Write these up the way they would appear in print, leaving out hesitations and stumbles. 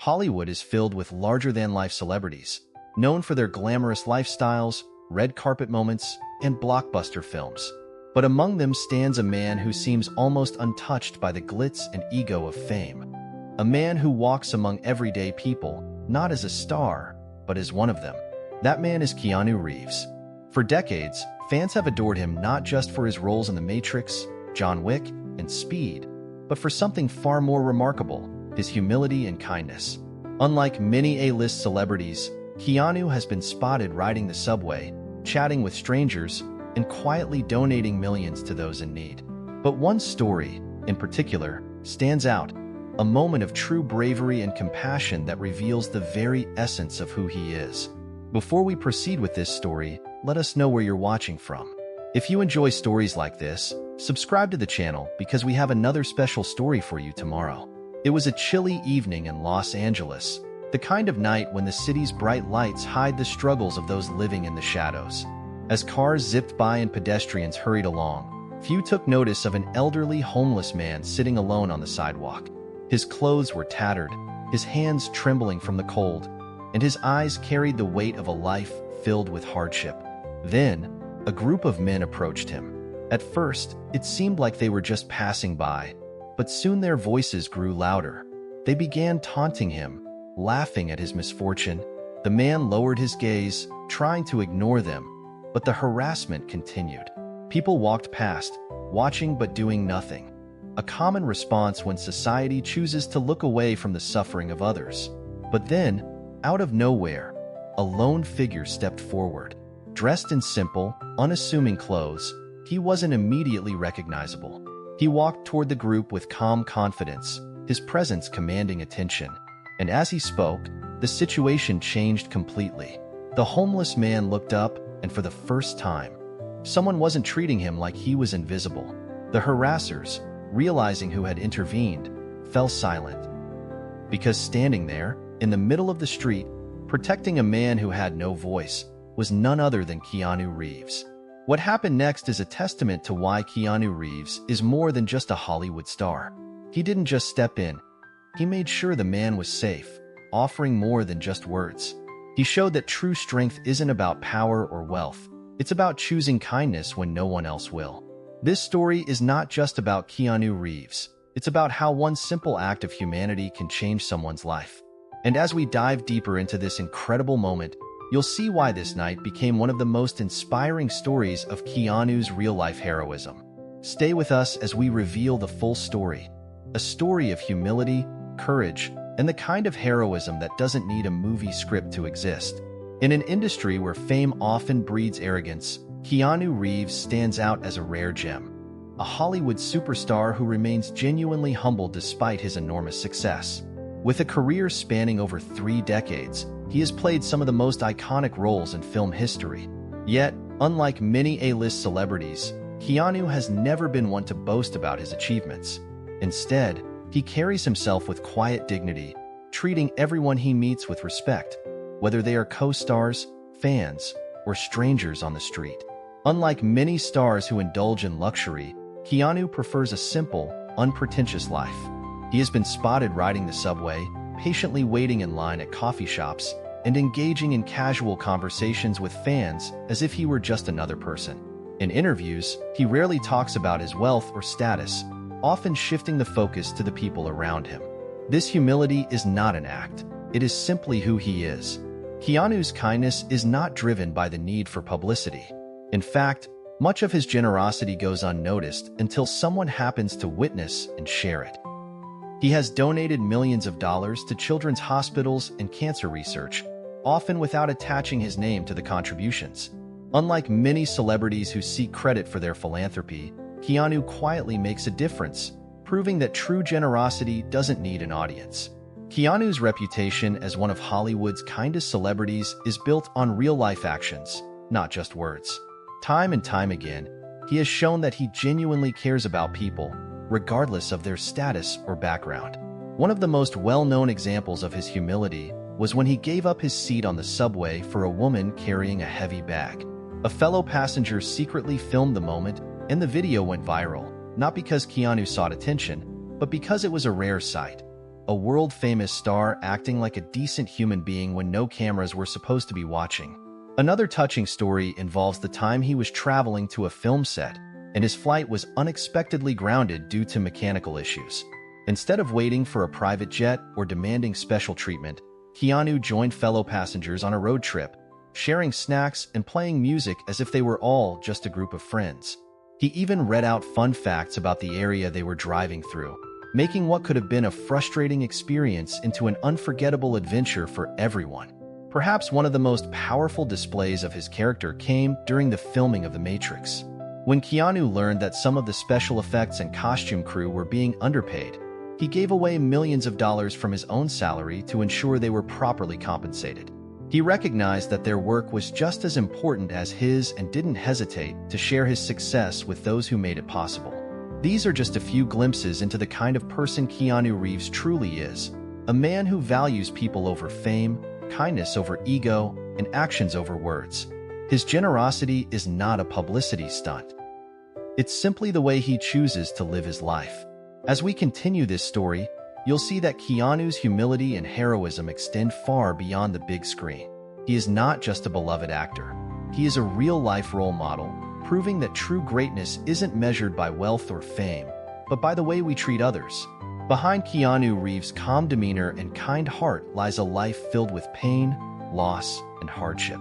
Hollywood is filled with larger-than-life celebrities, known for their glamorous lifestyles, red carpet moments, and blockbuster films. But among them stands a man who seems almost untouched by the glitz and ego of fame. A man who walks among everyday people, not as a star, but as one of them. That man is Keanu Reeves. For decades, fans have adored him not just for his roles in The Matrix, John Wick, and Speed, but for something far more remarkable, his humility and kindness. Unlike many A-list celebrities, Keanu has been spotted riding the subway, chatting with strangers, and quietly donating millions to those in need. But one story, in particular, stands out, a moment of true bravery and compassion that reveals the very essence of who he is. Before we proceed with this story, let us know where you're watching from. If you enjoy stories like this, subscribe to the channel because we have another special story for you tomorrow. It was a chilly evening in Los Angeles, the kind of night when the city's bright lights hide the struggles of those living in the shadows. As cars zipped by and pedestrians hurried along, few took notice of an elderly homeless man sitting alone on the sidewalk. His clothes were tattered, his hands trembling from the cold, and his eyes carried the weight of a life filled with hardship. Then, a group of men approached him. At first, it seemed like they were just passing by, but soon their voices grew louder. They began taunting him, laughing at his misfortune. The man lowered his gaze, trying to ignore them, but the harassment continued. People walked past, watching but doing nothing. A common response when society chooses to look away from the suffering of others. But then, out of nowhere, a lone figure stepped forward. Dressed in simple, unassuming clothes, he wasn't immediately recognizable. He walked toward the group with calm confidence, his presence commanding attention. And as he spoke, the situation changed completely. The homeless man looked up, and for the first time, someone wasn't treating him like he was invisible. The harassers, realizing who had intervened, fell silent. Because standing there, in the middle of the street, protecting a man who had no voice, was none other than Keanu Reeves. What happened next is a testament to why Keanu Reeves is more than just a Hollywood star. He didn't just step in. He made sure the man was safe, offering more than just words. He showed that true strength isn't about power or wealth. It's about choosing kindness when no one else will. This story is not just about Keanu Reeves. It's about how one simple act of humanity can change someone's life. And as we dive deeper into this incredible moment, you'll see why this night became one of the most inspiring stories of Keanu's real-life heroism. Stay with us as we reveal the full story. A story of humility, courage, and the kind of heroism that doesn't need a movie script to exist. In an industry where fame often breeds arrogance, Keanu Reeves stands out as a rare gem. A Hollywood superstar who remains genuinely humble despite his enormous success. With a career spanning over 3 decades, he has played some of the most iconic roles in film history. Yet, unlike many A-list celebrities, Keanu has never been one to boast about his achievements. Instead, he carries himself with quiet dignity, treating everyone he meets with respect, whether they are co-stars, fans, or strangers on the street. Unlike many stars who indulge in luxury, Keanu prefers a simple, unpretentious life. He has been spotted riding the subway, patiently waiting in line at coffee shops, and engaging in casual conversations with fans as if he were just another person. In interviews, he rarely talks about his wealth or status, often shifting the focus to the people around him. This humility is not an act. It is simply who he is. Keanu's kindness is not driven by the need for publicity. In fact, much of his generosity goes unnoticed until someone happens to witness and share it. He has donated millions of dollars to children's hospitals and cancer research, often without attaching his name to the contributions. Unlike many celebrities who seek credit for their philanthropy, Keanu quietly makes a difference, proving that true generosity doesn't need an audience. Keanu's reputation as one of Hollywood's kindest celebrities is built on real-life actions, not just words. Time and time again, he has shown that he genuinely cares about people, regardless of their status or background. One of the most well-known examples of his humility was when he gave up his seat on the subway for a woman carrying a heavy bag. A fellow passenger secretly filmed the moment, and the video went viral, not because Keanu sought attention, but because it was a rare sight. a world-famous star acting like a decent human being when no cameras were supposed to be watching. Another touching story involves the time he was traveling to a film set, and his flight was unexpectedly grounded due to mechanical issues. Instead of waiting for a private jet or demanding special treatment, Keanu joined fellow passengers on a road trip, sharing snacks and playing music as if they were all just a group of friends. He even read out fun facts about the area they were driving through, making what could have been a frustrating experience into an unforgettable adventure for everyone. Perhaps one of the most powerful displays of his character came during the filming of The Matrix. When Keanu learned that some of the special effects and costume crew were being underpaid, he gave away millions of dollars from his own salary to ensure they were properly compensated. He recognized that their work was just as important as his and didn't hesitate to share his success with those who made it possible. These are just a few glimpses into the kind of person Keanu Reeves truly is, a man who values people over fame, kindness over ego, and actions over words. His generosity is not a publicity stunt. It's simply the way he chooses to live his life. As we continue this story, you'll see that Keanu's humility and heroism extend far beyond the big screen. He is not just a beloved actor. He is a real-life role model, proving that true greatness isn't measured by wealth or fame, but by the way we treat others. Behind Keanu Reeves' calm demeanor and kind heart lies a life filled with pain, loss, and hardship.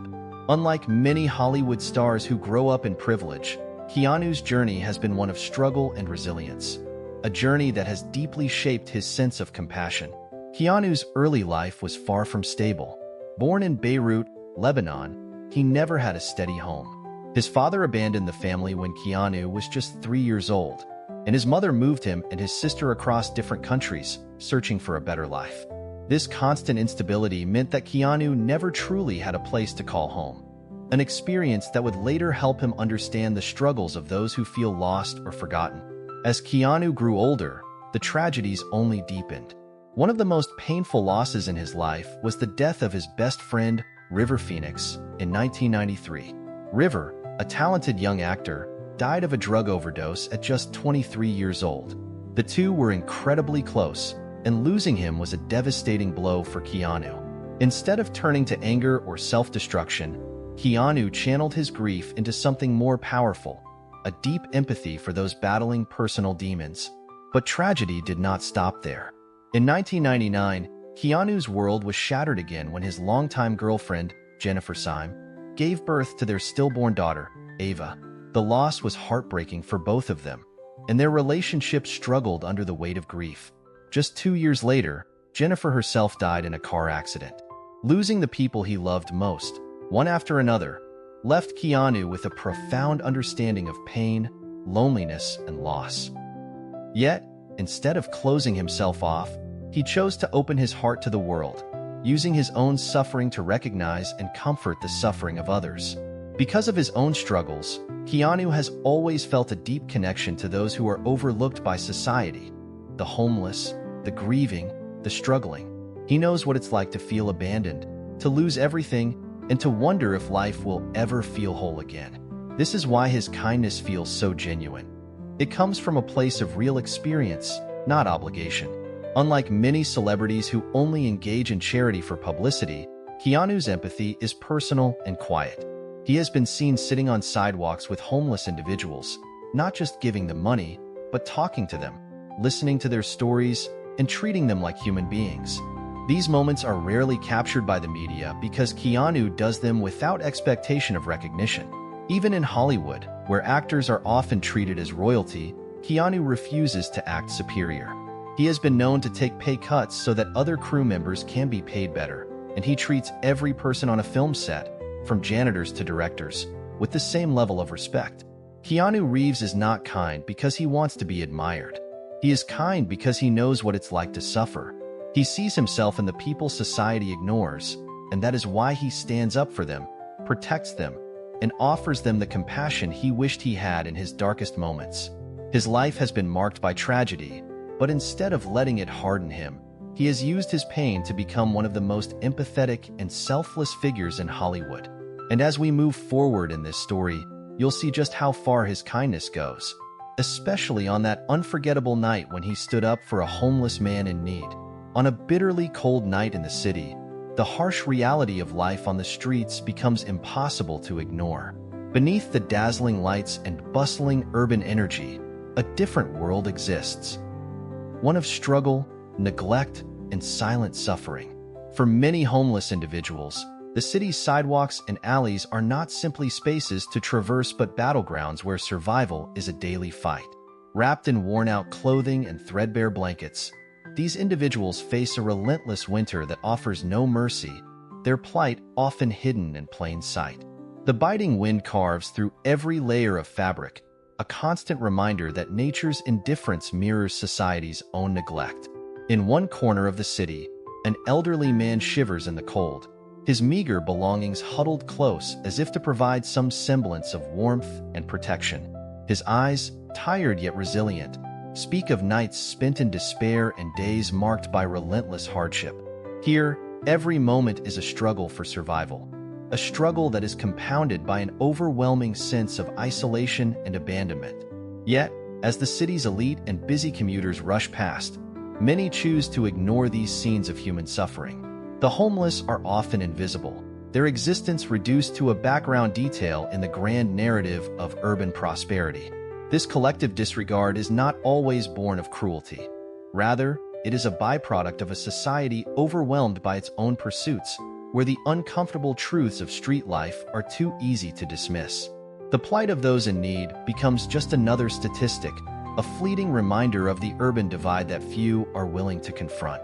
Unlike many Hollywood stars who grow up in privilege, Keanu's journey has been one of struggle and resilience, a journey that has deeply shaped his sense of compassion. Keanu's early life was far from stable. Born in Beirut, Lebanon, he never had a steady home. His father abandoned the family when Keanu was just 3 years old, and his mother moved him and his sister across different countries, searching for a better life. This constant instability meant that Keanu never truly had a place to call home, an experience that would later help him understand the struggles of those who feel lost or forgotten. As Keanu grew older, the tragedies only deepened. One of the most painful losses in his life was the death of his best friend, River Phoenix, in 1993. River, a talented young actor, died of a drug overdose at just 23 years old. The two were incredibly close, and losing him was a devastating blow for Keanu. Instead of turning to anger or self-destruction, Keanu channeled his grief into something more powerful, a deep empathy for those battling personal demons. But tragedy did not stop there. In 1999, Keanu's world was shattered again when his longtime girlfriend, Jennifer Syme, gave birth to their stillborn daughter, Ava. The loss was heartbreaking for both of them, and their relationship struggled under the weight of grief. Just 2 years later, Jennifer herself died in a car accident. Losing the people he loved most, one after another, left Keanu with a profound understanding of pain, loneliness, and loss. Yet, instead of closing himself off, he chose to open his heart to the world, using his own suffering to recognize and comfort the suffering of others. Because of his own struggles, Keanu has always felt a deep connection to those who are overlooked by society, the homeless, the grieving, the struggling. He knows what it's like to feel abandoned, to lose everything, and to wonder if life will ever feel whole again. This is why his kindness feels so genuine. It comes from a place of real experience, not obligation. Unlike many celebrities who only engage in charity for publicity, Keanu's empathy is personal and quiet. He has been seen sitting on sidewalks with homeless individuals, not just giving them money, but talking to them, listening to their stories, and treating them like human beings. These moments are rarely captured by the media because Keanu does them without expectation of recognition. Even in Hollywood, where actors are often treated as royalty, Keanu refuses to act superior. He has been known to take pay cuts so that other crew members can be paid better, and he treats every person on a film set, from janitors to directors, with the same level of respect. Keanu Reeves is not kind because he wants to be admired. He is kind because he knows what it's like to suffer. He sees himself in the people society ignores, and that is why he stands up for them, protects them, and offers them the compassion he wished he had in his darkest moments. His life has been marked by tragedy, but instead of letting it harden him, he has used his pain to become one of the most empathetic and selfless figures in Hollywood. And as we move forward in this story, you'll see just how far his kindness goes, especially on that unforgettable night when he stood up for a homeless man in need. On a bitterly cold night in the city, the harsh reality of life on the streets becomes impossible to ignore. Beneath the dazzling lights and bustling urban energy, a different world exists. One of struggle, neglect, and silent suffering. For many homeless individuals, the city's sidewalks and alleys are not simply spaces to traverse but battlegrounds where survival is a daily fight. Wrapped in worn-out clothing and threadbare blankets, these individuals face a relentless winter that offers no mercy, their plight often hidden in plain sight. The biting wind carves through every layer of fabric, a constant reminder that nature's indifference mirrors society's own neglect. In one corner of the city, an elderly man shivers in the cold, his meager belongings huddled close as if to provide some semblance of warmth and protection. His eyes, tired yet resilient, speak of nights spent in despair and days marked by relentless hardship. Here, every moment is a struggle for survival, a struggle that is compounded by an overwhelming sense of isolation and abandonment. Yet, as the city's elite and busy commuters rush past, many choose to ignore these scenes of human suffering. The homeless are often invisible, their existence reduced to a background detail in the grand narrative of urban prosperity. This collective disregard is not always born of cruelty. Rather, it is a byproduct of a society overwhelmed by its own pursuits, where the uncomfortable truths of street life are too easy to dismiss. The plight of those in need becomes just another statistic, a fleeting reminder of the urban divide that few are willing to confront.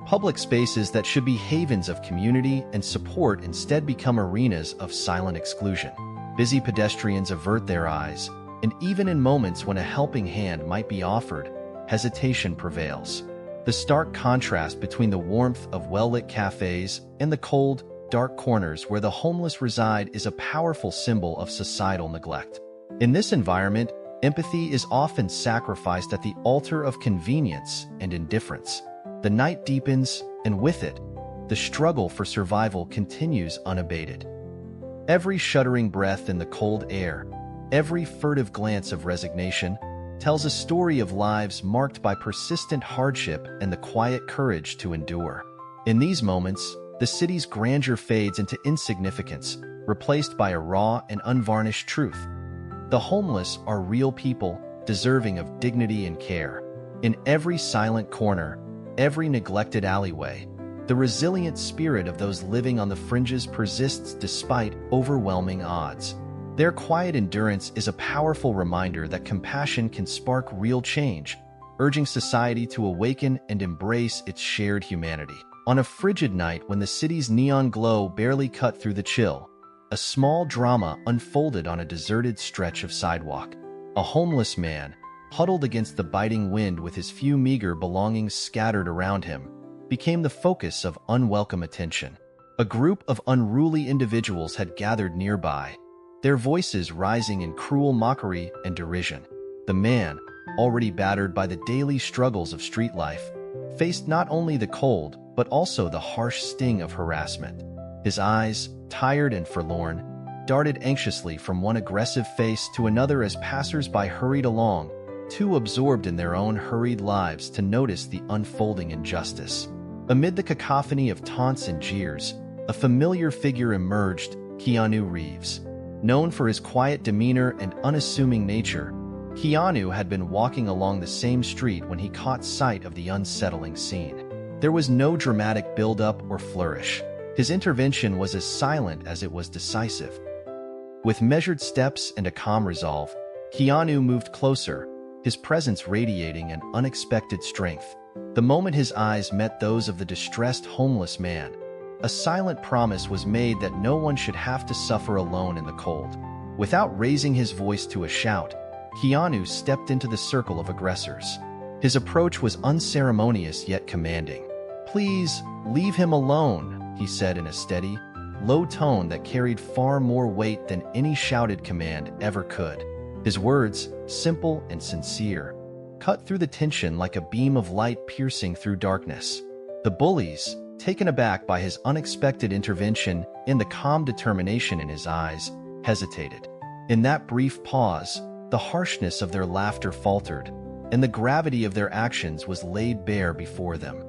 Public spaces that should be havens of community and support instead become arenas of silent exclusion. Busy pedestrians avert their eyes, and even in moments when a helping hand might be offered, hesitation prevails. The stark contrast between the warmth of well-lit cafes and the cold, dark corners where the homeless reside is a powerful symbol of societal neglect. In this environment, empathy is often sacrificed at the altar of convenience and indifference. The night deepens, and with it, the struggle for survival continues unabated. Every shuddering breath in the cold air, every furtive glance of resignation, tells a story of lives marked by persistent hardship and the quiet courage to endure. In these moments, the city's grandeur fades into insignificance, replaced by a raw and unvarnished truth. The homeless are real people, deserving of dignity and care. In every silent corner, every neglected alleyway, the resilient spirit of those living on the fringes persists despite overwhelming odds. Their quiet endurance is a powerful reminder that compassion can spark real change, urging society to awaken and embrace its shared humanity. On a frigid night when the city's neon glow barely cut through the chill, a small drama unfolded on a deserted stretch of sidewalk. A homeless man, huddled against the biting wind with his few meager belongings scattered around him, became the focus of unwelcome attention. A group of unruly individuals had gathered nearby, their voices rising in cruel mockery and derision. The man, already battered by the daily struggles of street life, faced not only the cold, but also the harsh sting of harassment. His eyes, tired and forlorn, darted anxiously from one aggressive face to another as passers-by hurried along, too absorbed in their own hurried lives to notice the unfolding injustice. Amid the cacophony of taunts and jeers, a familiar figure emerged, Keanu Reeves. Known for his quiet demeanor and unassuming nature, Keanu had been walking along the same street when he caught sight of the unsettling scene. There was no dramatic build-up or flourish. His intervention was as silent as it was decisive. With measured steps and a calm resolve, Keanu moved closer, his presence radiating an unexpected strength. The moment his eyes met those of the distressed homeless man, a silent promise was made that no one should have to suffer alone in the cold. Without raising his voice to a shout, Keanu stepped into the circle of aggressors. His approach was unceremonious yet commanding. "Please, leave him alone," he said in a steady, low tone that carried far more weight than any shouted command ever could. His words, simple and sincere, cut through the tension like a beam of light piercing through darkness. The bullies, taken aback by his unexpected intervention and the calm determination in his eyes, hesitated. In that brief pause, the harshness of their laughter faltered, and the gravity of their actions was laid bare before them.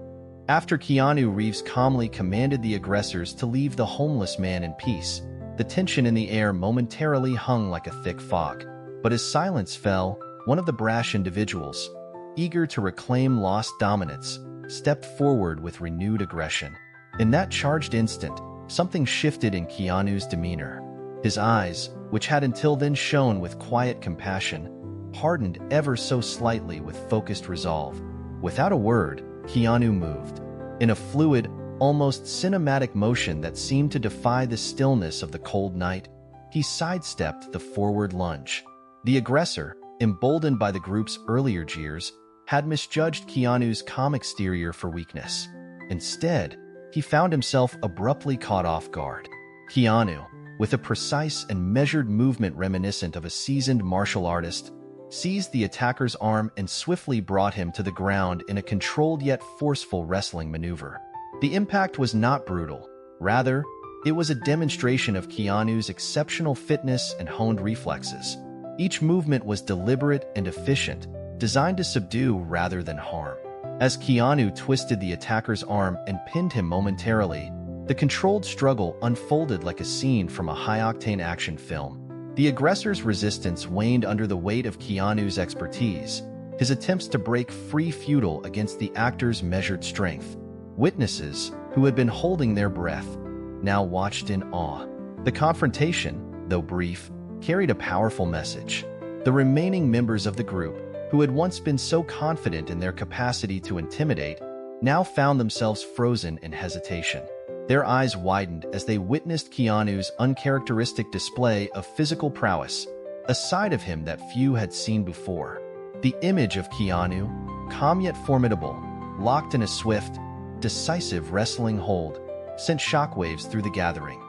After Keanu Reeves calmly commanded the aggressors to leave the homeless man in peace, the tension in the air momentarily hung like a thick fog. But as silence fell, one of the brash individuals, eager to reclaim lost dominance, stepped forward with renewed aggression. In that charged instant, something shifted in Keanu's demeanor. His eyes, which had until then shone with quiet compassion, hardened ever so slightly with focused resolve. Without a word, Keanu moved. In a fluid, almost cinematic motion that seemed to defy the stillness of the cold night, he sidestepped the forward lunge. The aggressor, emboldened by the group's earlier jeers, had misjudged Keanu's calm exterior for weakness. Instead, he found himself abruptly caught off guard. Keanu, with a precise and measured movement reminiscent of a seasoned martial artist, seized the attacker's arm and swiftly brought him to the ground in a controlled yet forceful wrestling maneuver. The impact was not brutal. Rather, it was a demonstration of Keanu's exceptional fitness and honed reflexes. Each movement was deliberate and efficient, designed to subdue rather than harm. As Keanu twisted the attacker's arm and pinned him momentarily, the controlled struggle unfolded like a scene from a high-octane action film. The aggressor's resistance waned under the weight of Keanu's expertise, his attempts to break free futile against the actor's measured strength. Witnesses, who had been holding their breath, now watched in awe. The confrontation, though brief, carried a powerful message. The remaining members of the group, who had once been so confident in their capacity to intimidate, now found themselves frozen in hesitation. Their eyes widened as they witnessed Keanu's uncharacteristic display of physical prowess, a side of him that few had seen before. The image of Keanu, calm yet formidable, locked in a swift, decisive wrestling hold, sent shockwaves through the gathering.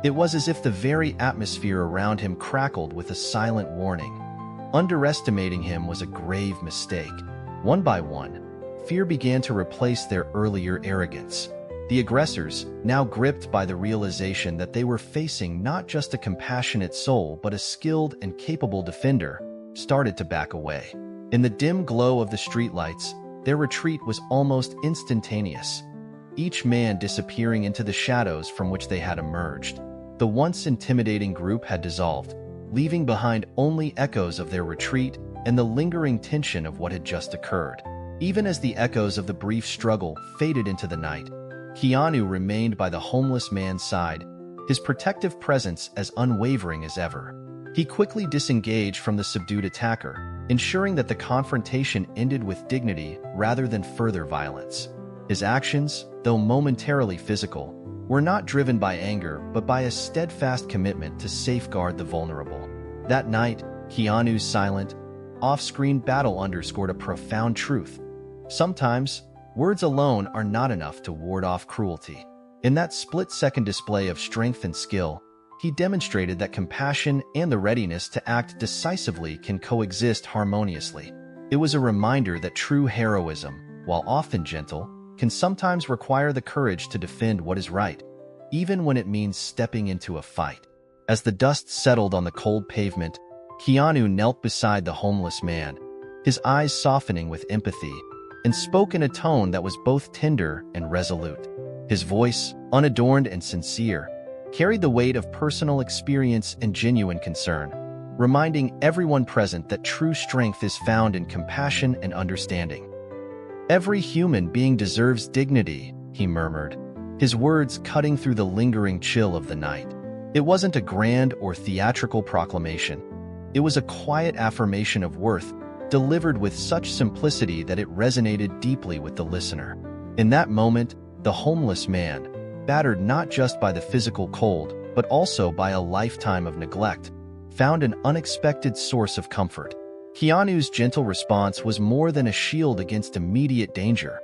It was as if the very atmosphere around him crackled with a silent warning. Underestimating him was a grave mistake. One by one, fear began to replace their earlier arrogance. The aggressors, now gripped by the realization that they were facing not just a compassionate soul but a skilled and capable defender, started to back away. In the dim glow of the streetlights, their retreat was almost instantaneous, each man disappearing into the shadows from which they had emerged. The once intimidating group had dissolved, leaving behind only echoes of their retreat and the lingering tension of what had just occurred. Even as the echoes of the brief struggle faded into the night, Keanu remained by the homeless man's side, his protective presence as unwavering as ever. He quickly disengaged from the subdued attacker, ensuring that the confrontation ended with dignity rather than further violence. His actions, though momentarily physical, were not driven by anger but by a steadfast commitment to safeguard the vulnerable. That night, Keanu's silent, off-screen battle underscored a profound truth. Sometimes, words alone are not enough to ward off cruelty. In that split-second display of strength and skill, he demonstrated that compassion and the readiness to act decisively can coexist harmoniously. It was a reminder that true heroism, while often gentle, can sometimes require the courage to defend what is right, even when it means stepping into a fight. As the dust settled on the cold pavement, Keanu knelt beside the homeless man, his eyes softening with empathy, and spoke in a tone that was both tender and resolute. His voice, unadorned and sincere, carried the weight of personal experience and genuine concern, reminding everyone present that true strength is found in compassion and understanding. "Every human being deserves dignity," he murmured, his words cutting through the lingering chill of the night. It wasn't a grand or theatrical proclamation. It was a quiet affirmation of worth, delivered with such simplicity that it resonated deeply with the listener. In that moment, the homeless man, battered not just by the physical cold, but also by a lifetime of neglect, found an unexpected source of comfort. Keanu's gentle response was more than a shield against immediate danger.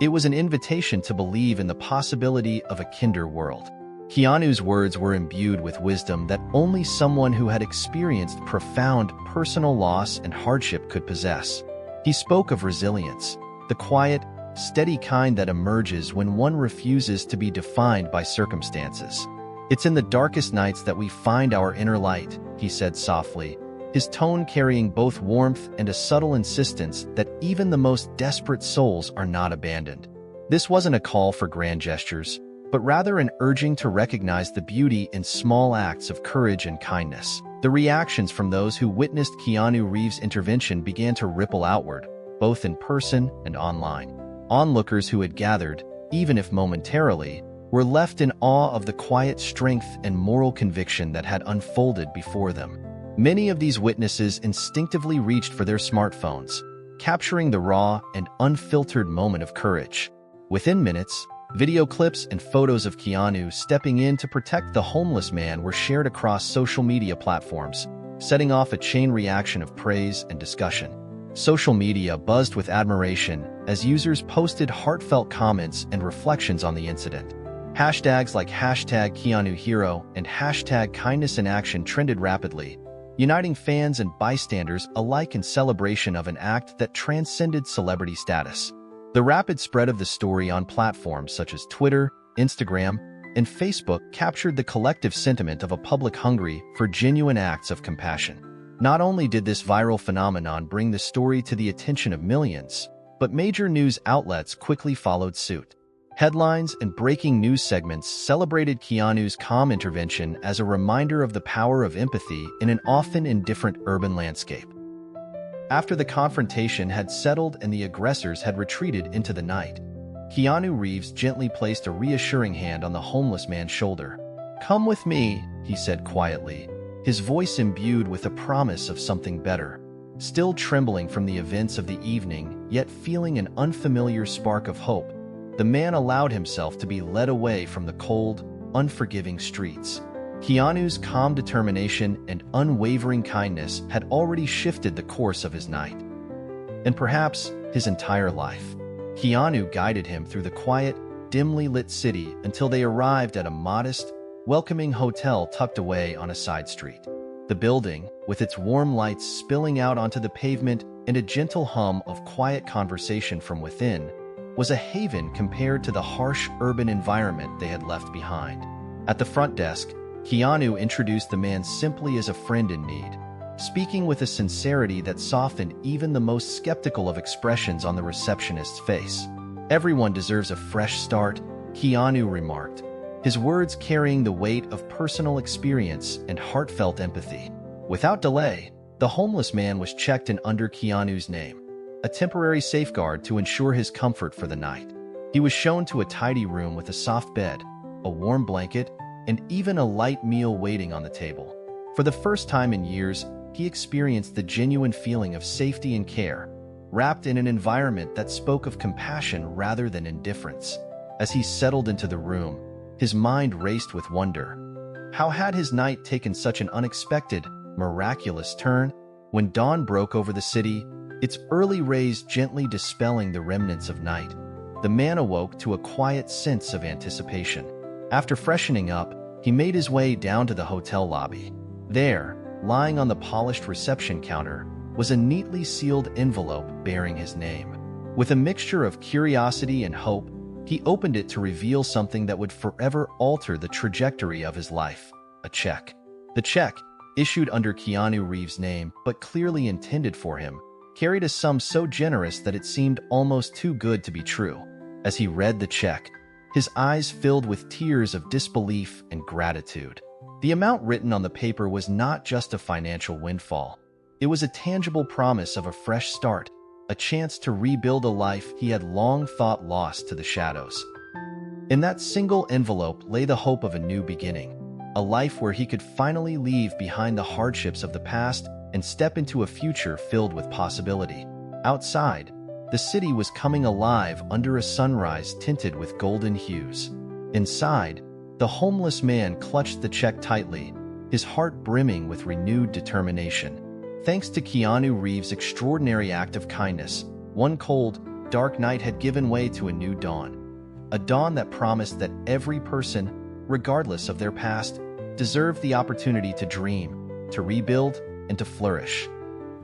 It was an invitation to believe in the possibility of a kinder world. Keanu's words were imbued with wisdom that only someone who had experienced profound personal loss and hardship could possess. He spoke of resilience, the quiet, steady kind that emerges when one refuses to be defined by circumstances. "It's in the darkest nights that we find our inner light," he said softly, his tone carrying both warmth and a subtle insistence that even the most desperate souls are not abandoned. This wasn't a call for grand gestures, but rather an urging to recognize the beauty in small acts of courage and kindness. The reactions from those who witnessed Keanu Reeves' intervention began to ripple outward, both in person and online. Onlookers who had gathered, even if momentarily, were left in awe of the quiet strength and moral conviction that had unfolded before them. Many of these witnesses instinctively reached for their smartphones, capturing the raw and unfiltered moment of courage. Within minutes, video clips and photos of Keanu stepping in to protect the homeless man were shared across social media platforms, setting off a chain reaction of praise and discussion. Social media buzzed with admiration as users posted heartfelt comments and reflections on the incident. Hashtags like #KeanuHero and #KindnessInAction trended rapidly, uniting fans and bystanders alike in celebration of an act that transcended celebrity status. The rapid spread of the story on platforms such as Twitter, Instagram, and Facebook captured the collective sentiment of a public hungry for genuine acts of compassion. Not only did this viral phenomenon bring the story to the attention of millions, but major news outlets quickly followed suit. Headlines and breaking news segments celebrated Keanu's calm intervention as a reminder of the power of empathy in an often indifferent urban landscape. After the confrontation had settled and the aggressors had retreated into the night, Keanu Reeves gently placed a reassuring hand on the homeless man's shoulder. "Come with me," he said quietly, his voice imbued with a promise of something better. Still trembling from the events of the evening, yet feeling an unfamiliar spark of hope, the man allowed himself to be led away from the cold, unforgiving streets. Keanu's calm determination and unwavering kindness had already shifted the course of his night, and perhaps his entire life. Keanu guided him through the quiet, dimly lit city until they arrived at a modest, welcoming hotel tucked away on a side street. The building, with its warm lights spilling out onto the pavement and a gentle hum of quiet conversation from within, was a haven compared to the harsh urban environment they had left behind. At the front desk, Keanu introduced the man simply as a friend in need, speaking with a sincerity that softened even the most skeptical of expressions on the receptionist's face. "Everyone deserves a fresh start," Keanu remarked, his words carrying the weight of personal experience and heartfelt empathy. Without delay, the homeless man was checked in under Keanu's name, a temporary safeguard to ensure his comfort for the night. He was shown to a tidy room with a soft bed, a warm blanket, and even a light meal waiting on the table. For the first time in years, he experienced the genuine feeling of safety and care, wrapped in an environment that spoke of compassion rather than indifference. As he settled into the room, his mind raced with wonder. How had his night taken such an unexpected, miraculous turn? When dawn broke over the city, its early rays gently dispelling the remnants of night, the man awoke to a quiet sense of anticipation. After freshening up, he made his way down to the hotel lobby. There, lying on the polished reception counter, was a neatly sealed envelope bearing his name. With a mixture of curiosity and hope, he opened it to reveal something that would forever alter the trajectory of his life: a check. The check, issued under Keanu Reeves' name but clearly intended for him, carried a sum so generous that it seemed almost too good to be true. As he read the check, his eyes filled with tears of disbelief and gratitude. The amount written on the paper was not just a financial windfall. It was a tangible promise of a fresh start, a chance to rebuild a life he had long thought lost to the shadows. In that single envelope lay the hope of a new beginning, a life where he could finally leave behind the hardships of the past and step into a future filled with possibility. Outside, the city was coming alive under a sunrise tinted with golden hues. Inside, the homeless man clutched the check tightly, his heart brimming with renewed determination. Thanks to Keanu Reeves' extraordinary act of kindness, one cold, dark night had given way to a new dawn. A dawn that promised that every person, regardless of their past, deserved the opportunity to dream, to rebuild, and to flourish.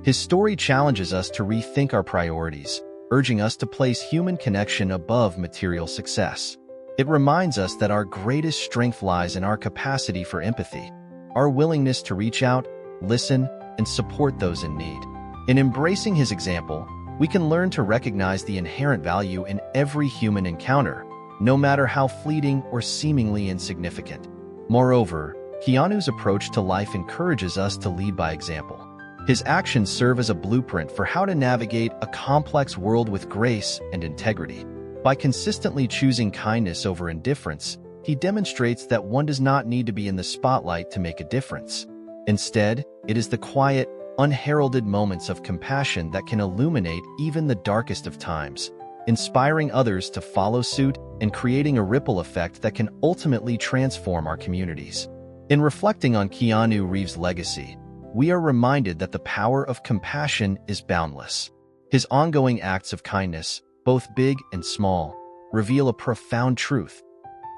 His story challenges us to rethink our priorities, urging us to place human connection above material success. It reminds us that our greatest strength lies in our capacity for empathy, our willingness to reach out, listen, and support those in need. In embracing his example, We can learn to recognize the inherent value in every human encounter, no matter how fleeting or seemingly insignificant. Moreover, Keanu's approach to life encourages us to lead by example. His actions serve as a blueprint for how to navigate a complex world with grace and integrity. By consistently choosing kindness over indifference, he demonstrates that one does not need to be in the spotlight to make a difference. Instead, it is the quiet, unheralded moments of compassion that can illuminate even the darkest of times, inspiring others to follow suit and creating a ripple effect that can ultimately transform our communities. In reflecting on Keanu Reeves' legacy, we are reminded that the power of compassion is boundless. His ongoing acts of kindness, both big and small, reveal a profound truth: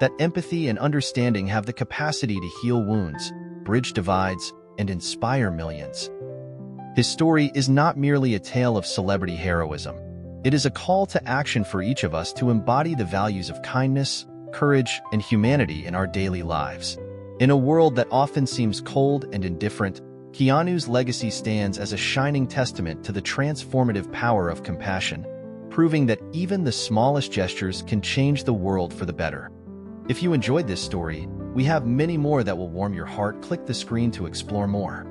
that empathy and understanding have the capacity to heal wounds, bridge divides, and inspire millions. His story is not merely a tale of celebrity heroism. It is a call to action for each of us to embody the values of kindness, courage, and humanity in our daily lives. In a world that often seems cold and indifferent, Keanu's legacy stands as a shining testament to the transformative power of compassion, proving that even the smallest gestures can change the world for the better. If you enjoyed this story, we have many more that will warm your heart. Click the screen to explore more.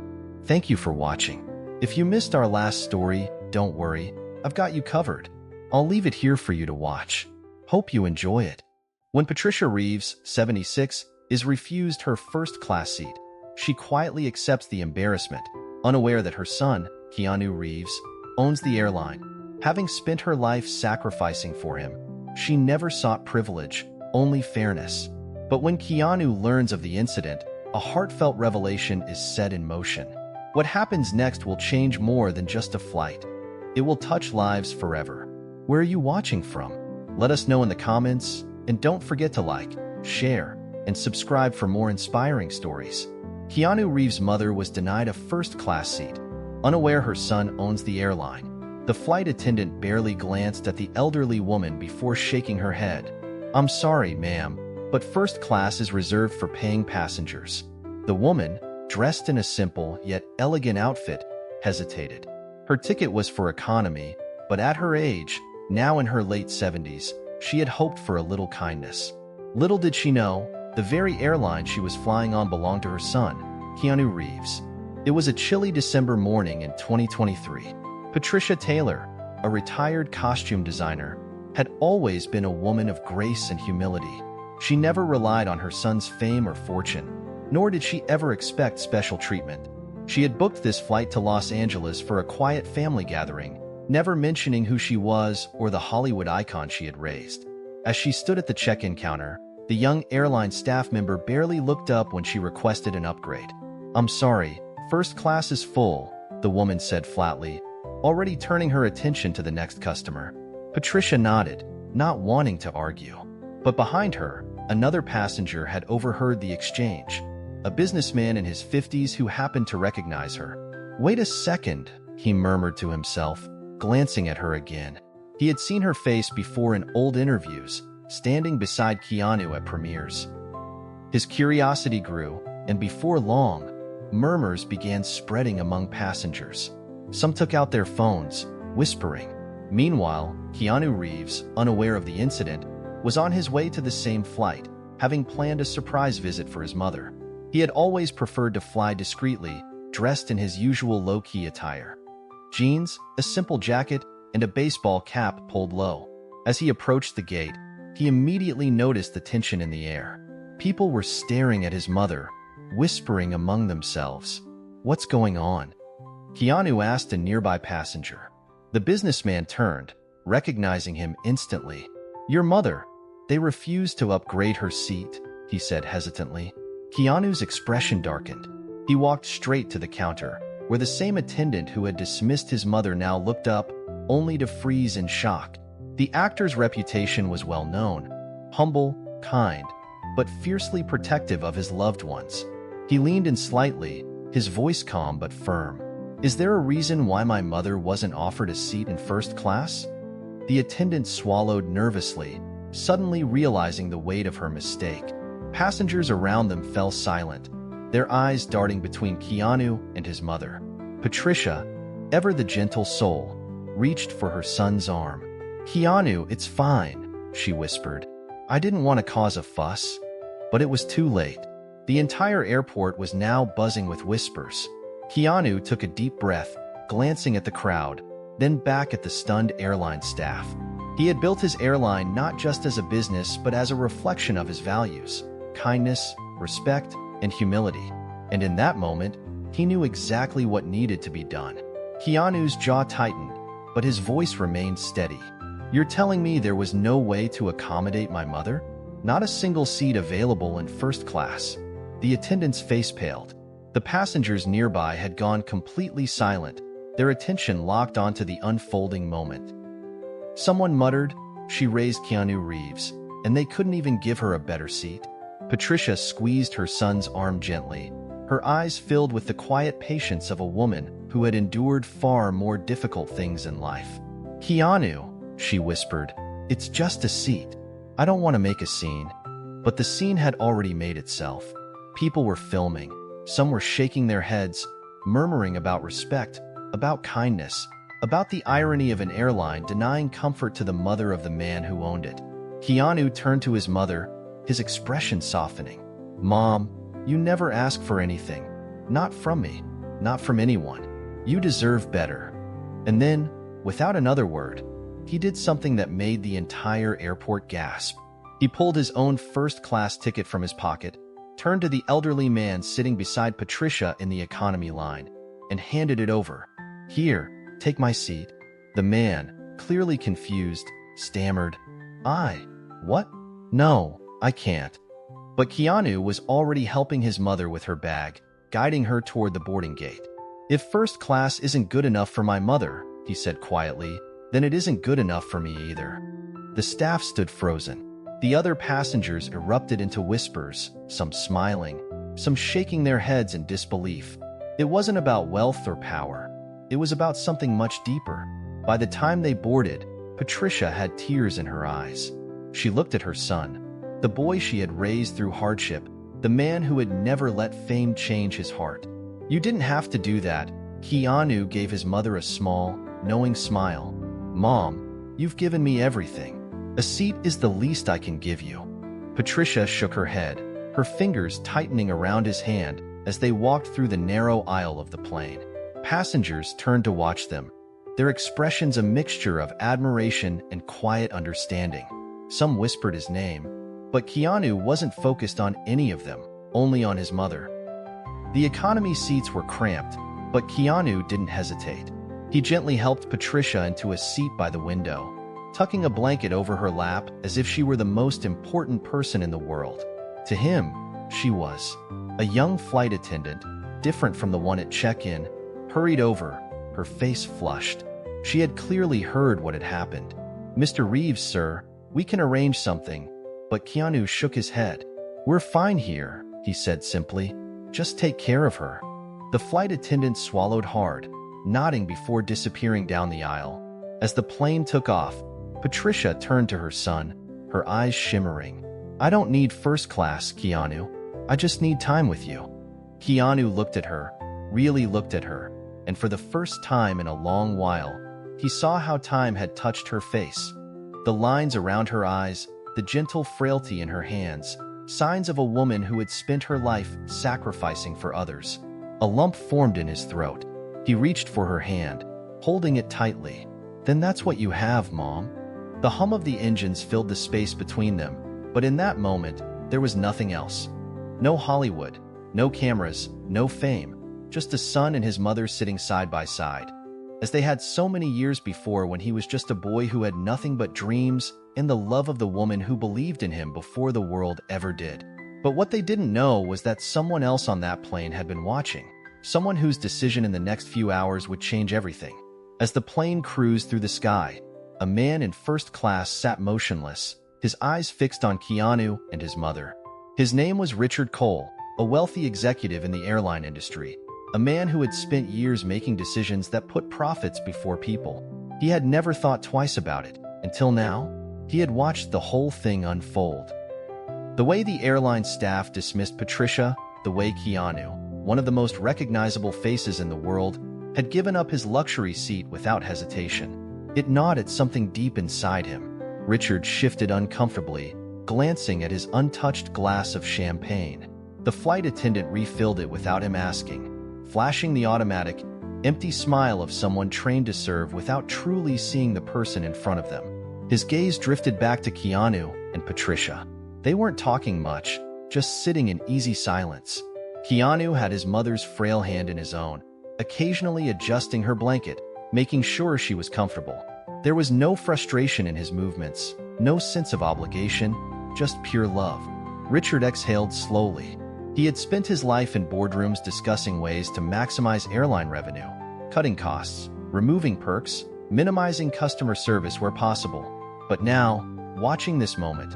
Thank you for watching. If you missed our last story, don't worry, I've got you covered. I'll leave it here for you to watch. Hope you enjoy it. When Patricia Reeves, 76, is refused her first-class seat, she quietly accepts the embarrassment, unaware that her son, Keanu Reeves, owns the airline. Having spent her life sacrificing for him, she never sought privilege, only fairness. But when Keanu learns of the incident, a heartfelt revelation is set in motion. What happens next will change more than just a flight. It will touch lives forever. Where are you watching from? Let us know in the comments, and don't forget to like, share, and subscribe for more inspiring stories. Keanu Reeves' mother was denied a first-class seat, unaware her son owns the airline. The flight attendant barely glanced at the elderly woman before shaking her head. "I'm sorry, ma'am, but first class is reserved for paying passengers." The woman, dressed in a simple yet elegant outfit, hesitated. Her ticket was for economy, but at her age, now in her late 70s, she had hoped for a little kindness. Little did she know, the very airline she was flying on belonged to her son, Keanu Reeves. It was a chilly December morning in 2023. Patricia Taylor, a retired costume designer, had always been a woman of grace and humility. She never relied on her son's fame or fortune, nor did she ever expect special treatment. She had booked this flight to Los Angeles for a quiet family gathering, never mentioning who she was or the Hollywood icon she had raised. As she stood at the check-in counter, the young airline staff member barely looked up when she requested an upgrade. "I'm sorry, first class is full," the woman said flatly, already turning her attention to the next customer. Patricia nodded, not wanting to argue. But behind her, another passenger had overheard the exchange, a businessman in his 50s who happened to recognize her. "Wait a second," he murmured to himself, glancing at her again. He had seen her face before in old interviews, standing beside Keanu at premieres. His curiosity grew, and before long, murmurs began spreading among passengers. Some took out their phones, whispering. Meanwhile, Keanu Reeves, unaware of the incident, was on his way to the same flight, having planned a surprise visit for his mother. He had always preferred to fly discreetly, dressed in his usual low-key attire. Jeans, a simple jacket, and a baseball cap pulled low. As he approached the gate, he immediately noticed the tension in the air. People were staring at his mother, whispering among themselves. "What's going on?" Keanu asked a nearby passenger. The businessman turned, recognizing him instantly. "Your mother. They refused to upgrade her seat," he said hesitantly. Keanu's expression darkened. He walked straight to the counter, where the same attendant who had dismissed his mother now looked up, only to freeze in shock. The actor's reputation was well known: humble, kind, but fiercely protective of his loved ones. He leaned in slightly, his voice calm but firm. "Is there a reason why my mother wasn't offered a seat in first class?" The attendant swallowed nervously, suddenly realizing the weight of her mistake. Passengers around them fell silent, their eyes darting between Keanu and his mother. Patricia, ever the gentle soul, reached for her son's arm. "Keanu, it's fine," she whispered. "I didn't want to cause a fuss." But it was too late. The entire airport was now buzzing with whispers. Keanu took a deep breath, glancing at the crowd, then back at the stunned airline staff. He had built his airline not just as a business, but as a reflection of his values: kindness, respect, and humility. And in that moment, he knew exactly what needed to be done. Keanu's jaw tightened, but his voice remained steady. "You're telling me there was no way to accommodate my mother? Not a single seat available in first class?" The attendant's face paled. The passengers nearby had gone completely silent, their attention locked onto the unfolding moment. Someone muttered, "She raised Keanu Reeves, and they couldn't even give her a better seat." Patricia squeezed her son's arm gently, her eyes filled with the quiet patience of a woman who had endured far more difficult things in life. "Keanu," she whispered, "it's just a seat. I don't want to make a scene." But the scene had already made itself. People were filming. Some were shaking their heads, murmuring about respect, about kindness, about the irony of an airline denying comfort to the mother of the man who owned it. Keanu turned to his mother, his expression softening. "Mom, you never ask for anything. Not from me. Not from anyone. You deserve better." And then, without another word, he did something that made the entire airport gasp. He pulled his own first-class ticket from his pocket, turned to the elderly man sitting beside Patricia in the economy line, and handed it over. "Here, take my seat." The man, clearly confused, stammered, What? No, I can't." But Keanu was already helping his mother with her bag, guiding her toward the boarding gate. "If first class isn't good enough for my mother," he said quietly, "then it isn't good enough for me either." The staff stood frozen. The other passengers erupted into whispers, some smiling, some shaking their heads in disbelief. It wasn't about wealth or power. It was about something much deeper. By the time they boarded, Patricia had tears in her eyes. She looked at her son, the boy she had raised through hardship, the man who had never let fame change his heart. "You didn't have to do that." Keanu gave his mother a small, knowing smile. "Mom, you've given me everything. A seat is the least I can give you." Patricia shook her head, her fingers tightening around his hand as they walked through the narrow aisle of the plane. Passengers turned to watch them, their expressions a mixture of admiration and quiet understanding. Some whispered his name, but Keanu wasn't focused on any of them, only on his mother. The economy seats were cramped, but Keanu didn't hesitate. He gently helped Patricia into a seat by the window, tucking a blanket over her lap as if she were the most important person in the world. To him, she was. A young flight attendant, different from the one at check-in, hurried over, her face flushed. She had clearly heard what had happened. "Mr. Reeves, sir, we can arrange something." But Keanu shook his head. "We're fine here," he said simply. "Just take care of her." The flight attendant swallowed hard, nodding before disappearing down the aisle. As the plane took off, Patricia turned to her son, her eyes shimmering. "I don't need first class, Keanu. I just need time with you." Keanu looked at her, really looked at her, and for the first time in a long while, he saw how time had touched her face. The lines around her eyes, the gentle frailty in her hands, signs of a woman who had spent her life sacrificing for others. A lump formed in his throat. He reached for her hand, holding it tightly. "Then that's what you have, Mom." The hum of the engines filled the space between them, but in that moment, there was nothing else. No Hollywood, no cameras, no fame, just a son and his mother sitting side by side, as they had so many years before when he was just a boy who had nothing but dreams and the love of the woman who believed in him before the world ever did. But what they didn't know was that someone else on that plane had been watching, someone whose decision in the next few hours would change everything. As the plane cruised through the sky, a man in first class sat motionless, his eyes fixed on Keanu and his mother. His name was Richard Cole, a wealthy executive in the airline industry, a man who had spent years making decisions that put profits before people. He had never thought twice about it, until now. He had watched the whole thing unfold. The way the airline staff dismissed Patricia, the way Keanu, one of the most recognizable faces in the world, had given up his luxury seat without hesitation. It gnawed at something deep inside him. Richard shifted uncomfortably, glancing at his untouched glass of champagne. The flight attendant refilled it without him asking, flashing the automatic, empty smile of someone trained to serve without truly seeing the person in front of them. His gaze drifted back to Keanu and Patricia. They weren't talking much, just sitting in easy silence. Keanu had his mother's frail hand in his own, occasionally adjusting her blanket, making sure she was comfortable. There was no frustration in his movements, no sense of obligation, just pure love. Richard exhaled slowly. He had spent his life in boardrooms discussing ways to maximize airline revenue, cutting costs, removing perks, minimizing customer service where possible. But now, watching this moment,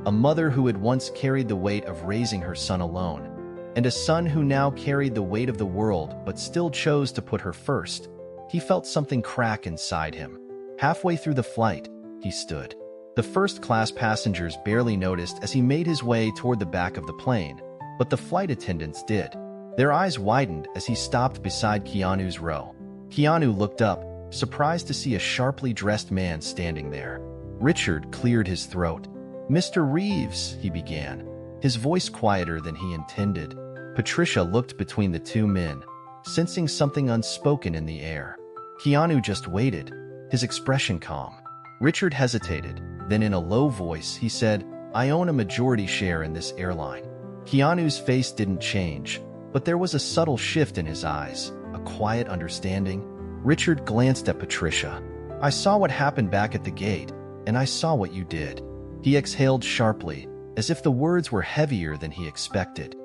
a mother who had once carried the weight of raising her son alone, and a son who now carried the weight of the world but still chose to put her first, he felt something crack inside him. Halfway through the flight, he stood. The first-class passengers barely noticed as he made his way toward the back of the plane, but the flight attendants did. Their eyes widened as he stopped beside Keanu's row. Keanu looked up, surprised to see a sharply dressed man standing there. Richard cleared his throat. "Mr. Reeves," he began, his voice quieter than he intended. Patricia looked between the two men, sensing something unspoken in the air. Keanu just waited, his expression calm. Richard hesitated. Then in a low voice, he said, "I own a majority share in this airline." Keanu's face didn't change, but there was a subtle shift in his eyes, a quiet understanding. Richard glanced at Patricia. "I saw what happened back at the gate, and I saw what you did." He exhaled sharply, as if the words were heavier than he expected.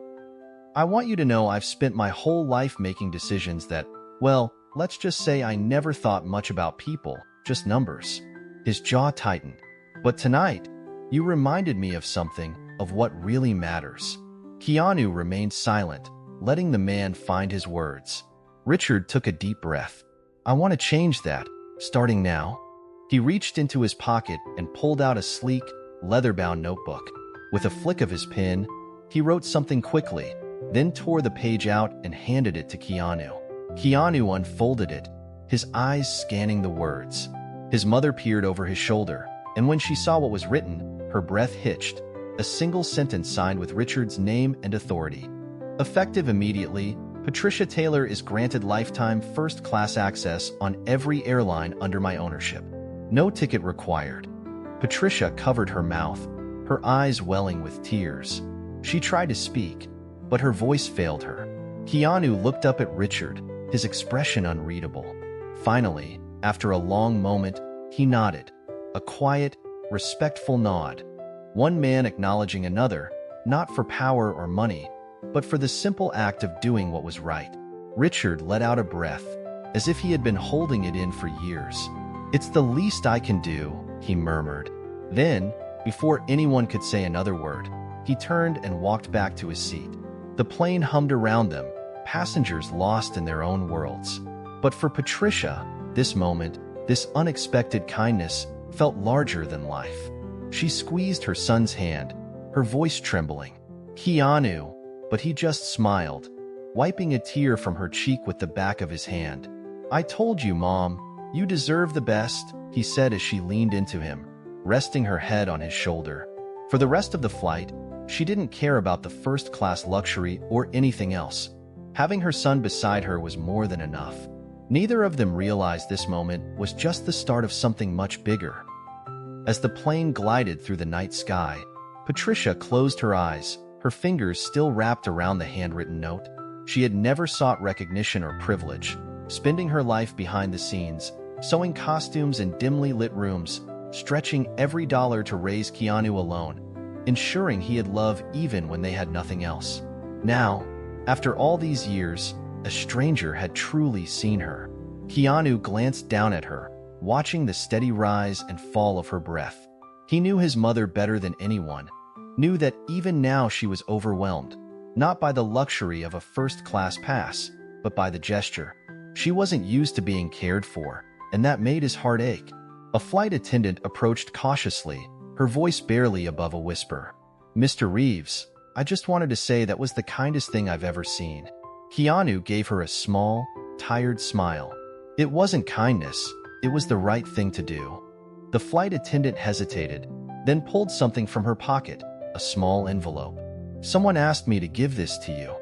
"I want you to know I've spent my whole life making decisions that, well, let's just say I never thought much about people, just numbers." His jaw tightened. "But tonight, you reminded me of something, of what really matters." Keanu remained silent, letting the man find his words. Richard took a deep breath. "I want to change that, starting now." He reached into his pocket and pulled out a sleek, leather-bound notebook. With a flick of his pen, he wrote something quickly, then tore the page out and handed it to Keanu. Keanu unfolded it, his eyes scanning the words. His mother peered over his shoulder, and when she saw what was written, her breath hitched. A single sentence signed with Richard's name and authority. "Effective immediately, Patricia Taylor is granted lifetime first-class access on every airline under my ownership. No ticket required." Patricia covered her mouth, her eyes welling with tears. She tried to speak, but her voice failed her. Keanu looked up at Richard, his expression unreadable. Finally, after a long moment, he nodded. A quiet, respectful nod. One man acknowledging another, not for power or money, but for the simple act of doing what was right. Richard let out a breath, as if he had been holding it in for years. "It's the least I can do," he murmured. Then, before anyone could say another word, he turned and walked back to his seat. The plane hummed around them, passengers lost in their own worlds. But for Patricia, this moment, this unexpected kindness, felt larger than life. She squeezed her son's hand, her voice trembling. "Keanu," but he just smiled, wiping a tear from her cheek with the back of his hand. "I told you, Mom, you deserve the best," he said as she leaned into him, resting her head on his shoulder. For the rest of the flight, she didn't care about the first-class luxury or anything else. Having her son beside her was more than enough. Neither of them realized this moment was just the start of something much bigger. As the plane glided through the night sky, Patricia closed her eyes, her fingers still wrapped around the handwritten note. She had never sought recognition or privilege, spending her life behind the scenes, sewing costumes in dimly lit rooms, stretching every dollar to raise Keanu alone, ensuring he had love even when they had nothing else. Now, after all these years, a stranger had truly seen her. Keanu glanced down at her, watching the steady rise and fall of her breath. He knew his mother better than anyone, knew that even now she was overwhelmed, not by the luxury of a first-class pass, but by the gesture. She wasn't used to being cared for, and that made his heart ache. A flight attendant approached cautiously, her voice barely above a whisper. "Mr. Reeves, I just wanted to say that was the kindest thing I've ever seen." Keanu gave her a small, tired smile. It wasn't kindness, It was the right thing to do. The flight attendant hesitated, then pulled something from her pocket, a small envelope. Someone asked me to give this to you.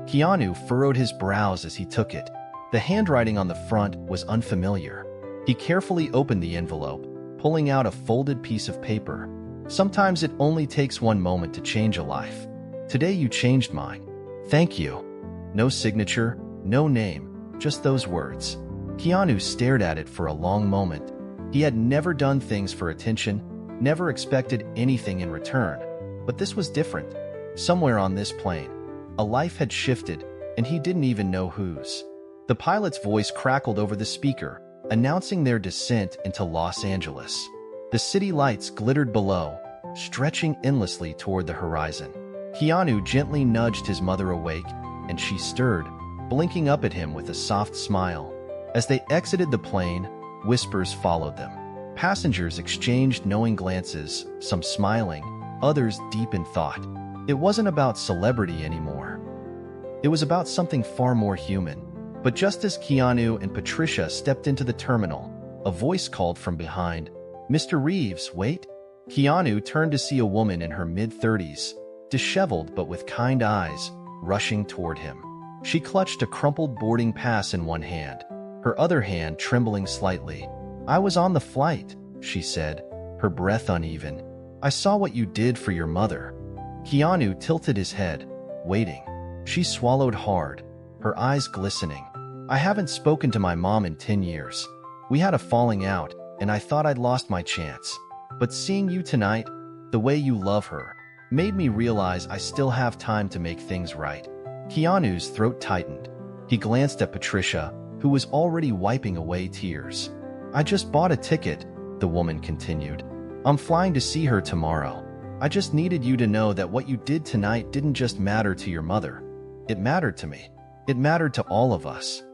Keanu furrowed his brows as he took it. The handwriting on the front was unfamiliar. He carefully opened the envelope, pulling out a folded piece of paper. Sometimes it only takes one moment to change a life. Today you changed mine. Thank you. No signature, no name, just those words. Keanu stared at it for a long moment. He had never done things for attention, never expected anything in return. But this was different. Somewhere on this plane, a life had shifted, and he didn't even know whose. The pilot's voice crackled over the speaker, announcing their descent into Los Angeles. The city lights glittered below, stretching endlessly toward the horizon. Keanu gently nudged his mother awake, and she stirred, blinking up at him with a soft smile. As they exited the plane, whispers followed them. Passengers exchanged knowing glances, some smiling, others deep in thought. It wasn't about celebrity anymore. It was about something far more human. But just as Keanu and Patricia stepped into the terminal, a voice called from behind, "Mr. Reeves, wait." Keanu turned to see a woman in her mid-30s, disheveled but with kind eyes, rushing toward him. She clutched a crumpled boarding pass in one hand, her other hand trembling slightly. "I was on the flight," she said, her breath uneven. "I saw what you did for your mother." Keanu tilted his head, waiting. She swallowed hard, her eyes glistening. "I haven't spoken to my mom in 10 years. We had a falling out, and I thought I'd lost my chance. But seeing you tonight, the way you love her, made me realize I still have time to make things right." Keanu's throat tightened. He glanced at Patricia, who was already wiping away tears. "I just bought a ticket," the woman continued. "I'm flying to see her tomorrow. I just needed you to know that what you did tonight didn't just matter to your mother. It mattered to me. It mattered to all of us."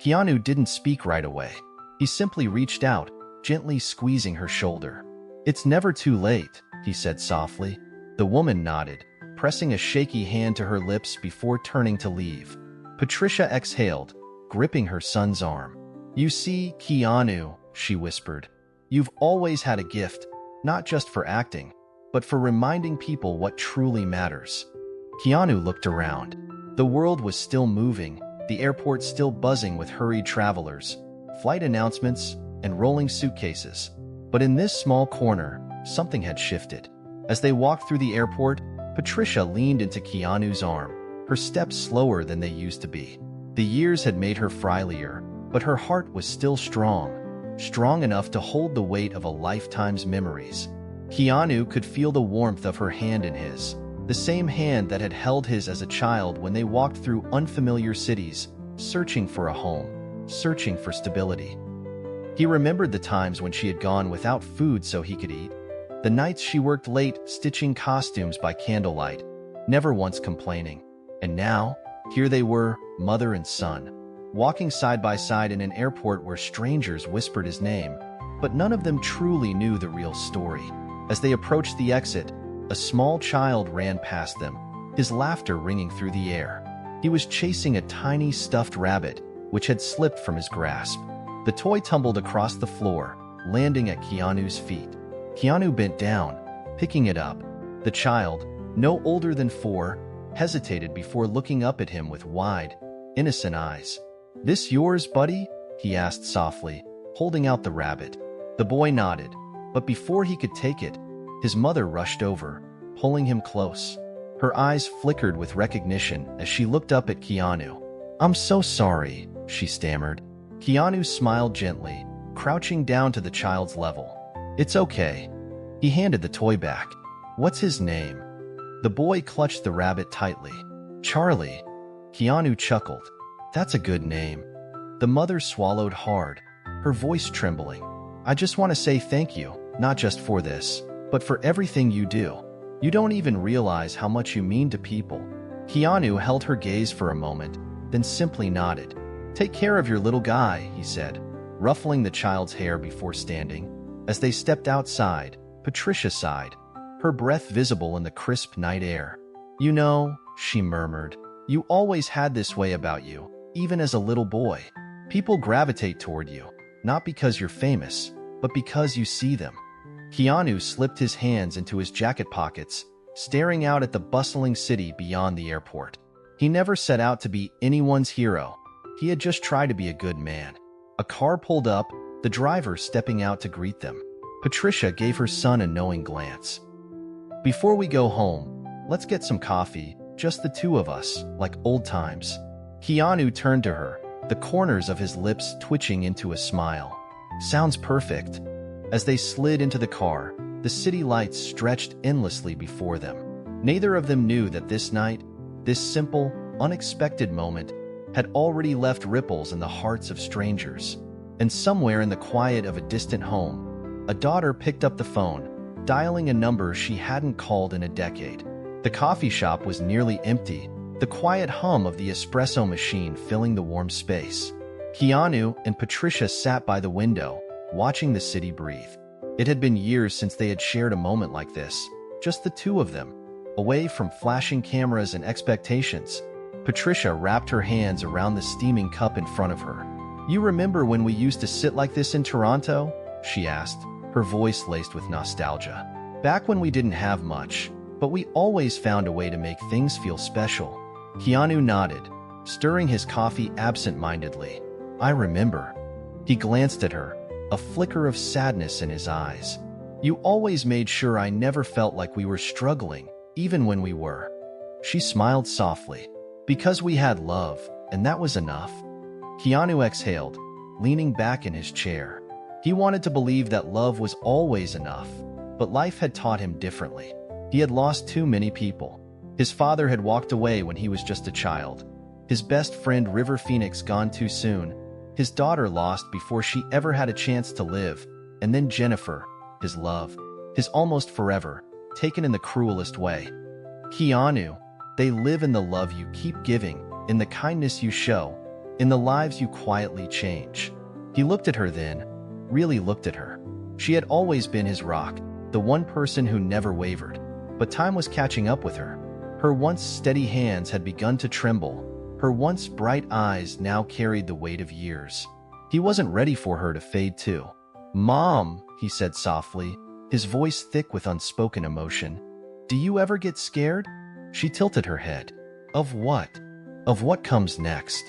Keanu didn't speak right away. He simply reached out, gently squeezing her shoulder. "It's never too late," he said softly. The woman nodded, pressing a shaky hand to her lips before turning to leave. Patricia exhaled, gripping her son's arm. "You see, Keanu," she whispered, "you've always had a gift, not just for acting, but for reminding people what truly matters." Keanu looked around. The world was still moving, the airport still buzzing with hurried travelers, flight announcements, and rolling suitcases. But in this small corner, something had shifted. As they walked through the airport, Patricia leaned into Keanu's arm, her steps slower than they used to be. The years had made her frilier, but her heart was still strong, strong enough to hold the weight of a lifetime's memories. Keanu could feel the warmth of her hand in his, the same hand that had held his as a child when they walked through unfamiliar cities, searching for a home, searching for stability. He remembered the times when she had gone without food so he could eat, the nights she worked late stitching costumes by candlelight, never once complaining. And now, here they were, mother and son, walking side by side in an airport where strangers whispered his name, but none of them truly knew the real story. As they approached the exit, a small child ran past them, his laughter ringing through the air. He was chasing a tiny stuffed rabbit, which had slipped from his grasp. The toy tumbled across the floor, landing at Keanu's feet. Keanu bent down, picking it up. The child, no older than 4, hesitated before looking up at him with wide, innocent eyes. "This yours, buddy?" he asked softly, holding out the rabbit. The boy nodded, but before he could take it, his mother rushed over, pulling him close. Her eyes flickered with recognition as she looked up at Keanu. "I'm so sorry," she stammered. Keanu smiled gently, crouching down to the child's level. "It's okay." He handed the toy back. "What's his name?" The boy clutched the rabbit tightly. "Charlie." Keanu chuckled. "That's a good name." The mother swallowed hard, her voice trembling. "I just want to say thank you, not just for this, but for everything you do. You don't even realize how much you mean to people." Keanu held her gaze for a moment, then simply nodded. "Take care of your little guy," he said, ruffling the child's hair before standing. As they stepped outside, Patricia sighed, her breath visible in the crisp night air. "You know," she murmured, "you always had this way about you, even as a little boy. People gravitate toward you, not because you're famous, but because you see them. Keanu slipped his hands into his jacket pockets, staring out at the bustling city beyond the airport. He never set out to be anyone's hero. He had just tried to be a good man. A car pulled up, the driver stepping out to greet them. Patricia gave her son a knowing glance. "Before we go home, let's get some coffee, just the two of us, like old times." Keanu turned to her, the corners of his lips twitching into a smile. "Sounds perfect." As they slid into the car, the city lights stretched endlessly before them. Neither of them knew that this night, this simple, unexpected moment, had already left ripples in the hearts of strangers. And somewhere in the quiet of a distant home, a daughter picked up the phone, dialing a number she hadn't called in a decade. The coffee shop was nearly empty, the quiet hum of the espresso machine filling the warm space. Keanu and Patricia sat by the window, watching the city breathe. It had been years since they had shared a moment like this, just the two of them, away from flashing cameras and expectations. Patricia wrapped her hands around the steaming cup in front of her. "You remember when we used to sit like this in Toronto?" she asked, her voice laced with nostalgia. "Back when we didn't have much, but we always found a way to make things feel special." Keanu nodded, stirring his coffee absent-mindedly. "I remember." He glanced at her, a flicker of sadness in his eyes. "You always made sure I never felt like we were struggling, even when we were." She smiled softly. "Because we had love, and that was enough." Keanu exhaled, leaning back in his chair. He wanted to believe that love was always enough, but life had taught him differently. He had lost too many people. His father had walked away when he was just a child. His best friend River Phoenix gone too soon. His daughter lost before she ever had a chance to live. And then Jennifer, his love, his almost forever, taken in the cruelest way. "Keanu, they live in the love you keep giving, in the kindness you show, in the lives you quietly change." He looked at her then, really looked at her. She had always been his rock, the one person who never wavered. But time was catching up with her. Her once steady hands had begun to tremble. Her once bright eyes now carried the weight of years. He wasn't ready for her to fade too. "Mom," he said softly, his voice thick with unspoken emotion. "Do you ever get scared?" She tilted her head. "Of what?" "Of what comes next."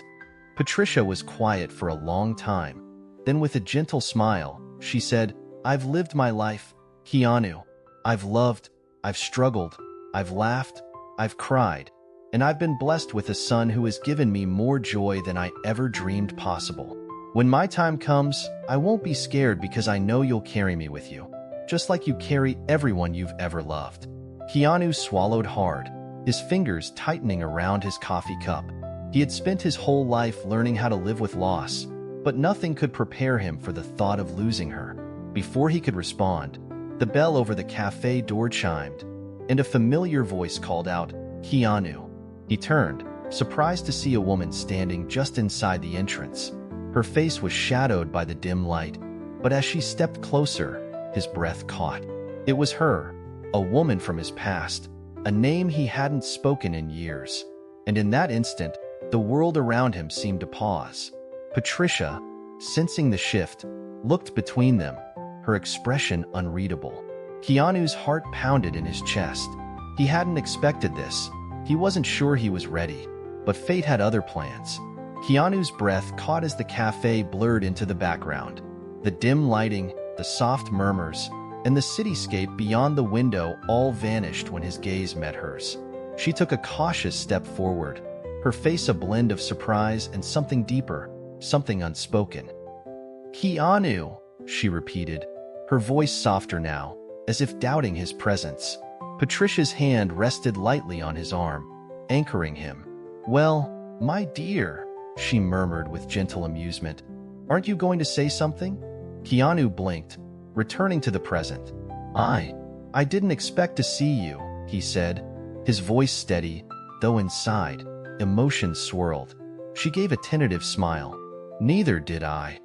Patricia was quiet for a long time. Then with a gentle smile, she said, "I've lived my life, Keanu. I've loved, I've struggled, I've laughed, I've cried, and I've been blessed with a son who has given me more joy than I ever dreamed possible. When my time comes, I won't be scared because I know you'll carry me with you, just like you carry everyone you've ever loved." Keanu swallowed hard, his fingers tightening around his coffee cup. He had spent his whole life learning how to live with loss, but nothing could prepare him for the thought of losing her. Before he could respond, the bell over the cafe door chimed, and a familiar voice called out, "Keanu." He turned, surprised to see a woman standing just inside the entrance. Her face was shadowed by the dim light, but as she stepped closer, his breath caught. It was her, a woman from his past, a name he hadn't spoken in years. And in that instant, the world around him seemed to pause. Patricia, sensing the shift, looked between them, her expression unreadable. Keanu's heart pounded in his chest. He hadn't expected this. He wasn't sure he was ready, but fate had other plans. Keanu's breath caught as the cafe blurred into the background. The dim lighting, the soft murmurs, and the cityscape beyond the window all vanished when his gaze met hers. She took a cautious step forward, her face a blend of surprise and something deeper, something unspoken. "Keanu," she repeated, her voice softer now, as if doubting his presence. Patricia's hand rested lightly on his arm, anchoring him. "Well, my dear," she murmured with gentle amusement, "aren't you going to say something?" Keanu blinked, returning to the present. I didn't expect to see you," he said, his voice steady, though inside, emotions swirled. She gave a tentative smile. "Neither did I."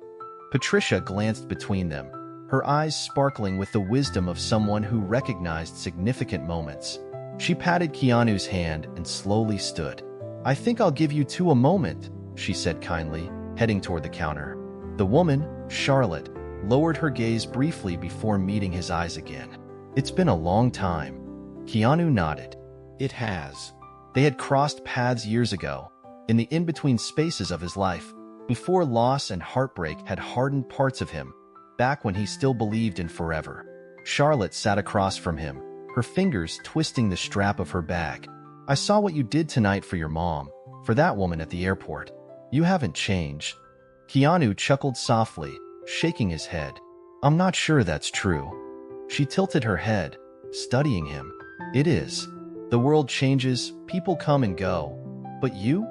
Patricia glanced between them, her eyes sparkling with the wisdom of someone who recognized significant moments. She patted Keanu's hand and slowly stood. "I think I'll give you two a moment," she said kindly, heading toward the counter. The woman, Charlotte, lowered her gaze briefly before meeting his eyes again. "It's been a long time." Keanu nodded. "It has." They had crossed paths years ago, in the in-between spaces of his life, before loss and heartbreak had hardened parts of him, back when he still believed in forever. Charlotte sat across from him, her fingers twisting the strap of her bag. "I saw what you did tonight for your mom, for that woman at the airport. You haven't changed." Keanu chuckled softly, shaking his head. "I'm not sure that's true." She tilted her head, studying him. "It is. The world changes, people come and go. But you?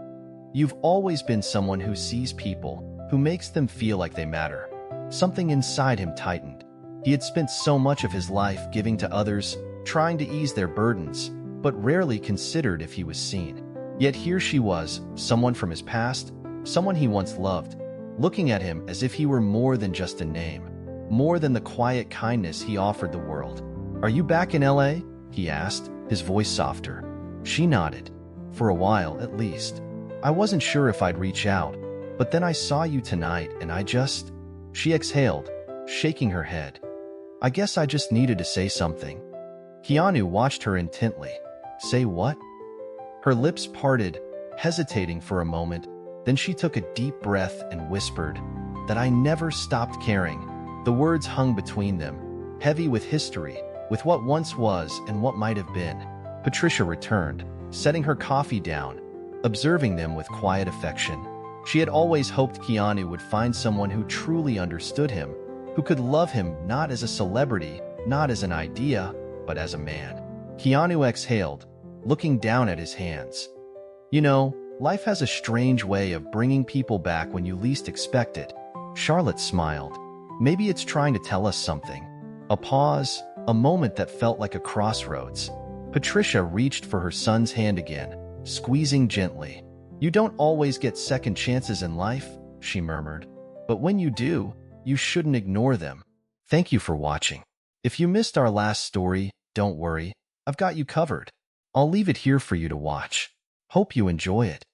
You've always been someone who sees people, who makes them feel like they matter." Something inside him tightened. He had spent so much of his life giving to others, trying to ease their burdens, but rarely considered if he was seen. Yet here she was, someone from his past, someone he once loved, looking at him as if he were more than just a name, more than the quiet kindness he offered the world. "Are you back in LA?" he asked, his voice softer. She nodded. "For a while, at least. I wasn't sure if I'd reach out, but then I saw you tonight and I just..." She exhaled, shaking her head. "I guess I just needed to say something." Keanu watched her intently. "Say what?" Her lips parted, hesitating for a moment. Then she took a deep breath and whispered, "That I never stopped caring." The words hung between them, heavy with history, with what once was and what might have been. Patricia returned, setting her coffee down, observing them with quiet affection. She had always hoped Keanu would find someone who truly understood him, who could love him not as a celebrity, not as an idea, but as a man. Keanu exhaled, looking down at his hands. "You know, life has a strange way of bringing people back when you least expect it." Charlotte smiled. "Maybe it's trying to tell us something." A pause, a moment that felt like a crossroads. Patricia reached for her son's hand again, squeezing gently. "You don't always get second chances in life," she murmured. "But when you do, you shouldn't ignore them." Thank you for watching. If you missed our last story, don't worry, I've got you covered. I'll leave it here for you to watch. Hope you enjoy it.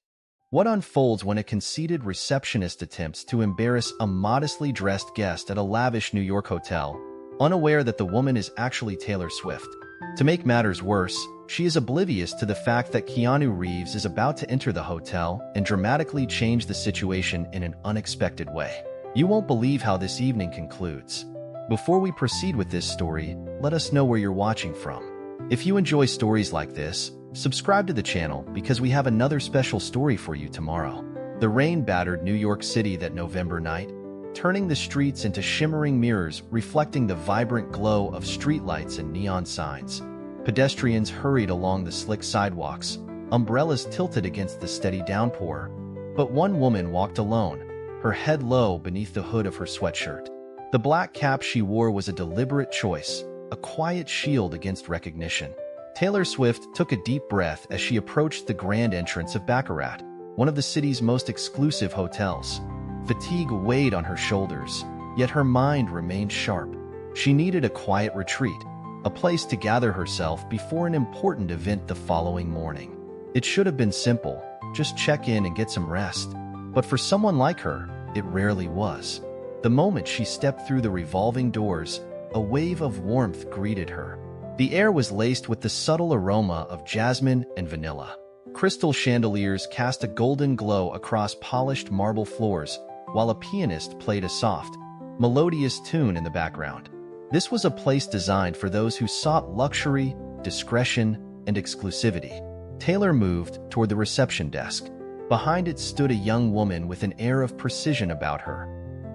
What unfolds when a conceited receptionist attempts to embarrass a modestly dressed guest at a lavish New York hotel, unaware that the woman is actually Taylor Swift? To make matters worse, she is oblivious to the fact that Keanu Reeves is about to enter the hotel and dramatically change the situation in an unexpected way. You won't believe how this evening concludes. Before we proceed with this story, let us know where you're watching from. If you enjoy stories like this, subscribe to the channel because we have another special story for you tomorrow. The rain battered New York City that November night, turning the streets into shimmering mirrors reflecting the vibrant glow of streetlights and neon signs. Pedestrians hurried along the slick sidewalks, umbrellas tilted against the steady downpour. But one woman walked alone, her head low beneath the hood of her sweatshirt. The black cap she wore was a deliberate choice, a quiet shield against recognition. Taylor Swift took a deep breath as she approached the grand entrance of Baccarat, one of the city's most exclusive hotels. Fatigue weighed on her shoulders, yet her mind remained sharp. She needed a quiet retreat, a place to gather herself before an important event the following morning. It should have been simple, just check in and get some rest. But for someone like her, it rarely was. The moment she stepped through the revolving doors, a wave of warmth greeted her. The air was laced with the subtle aroma of jasmine and vanilla. Crystal chandeliers cast a golden glow across polished marble floors, while a pianist played a soft, melodious tune in the background. This was a place designed for those who sought luxury, discretion, and exclusivity. Taylor moved toward the reception desk. Behind it stood a young woman with an air of precision about her.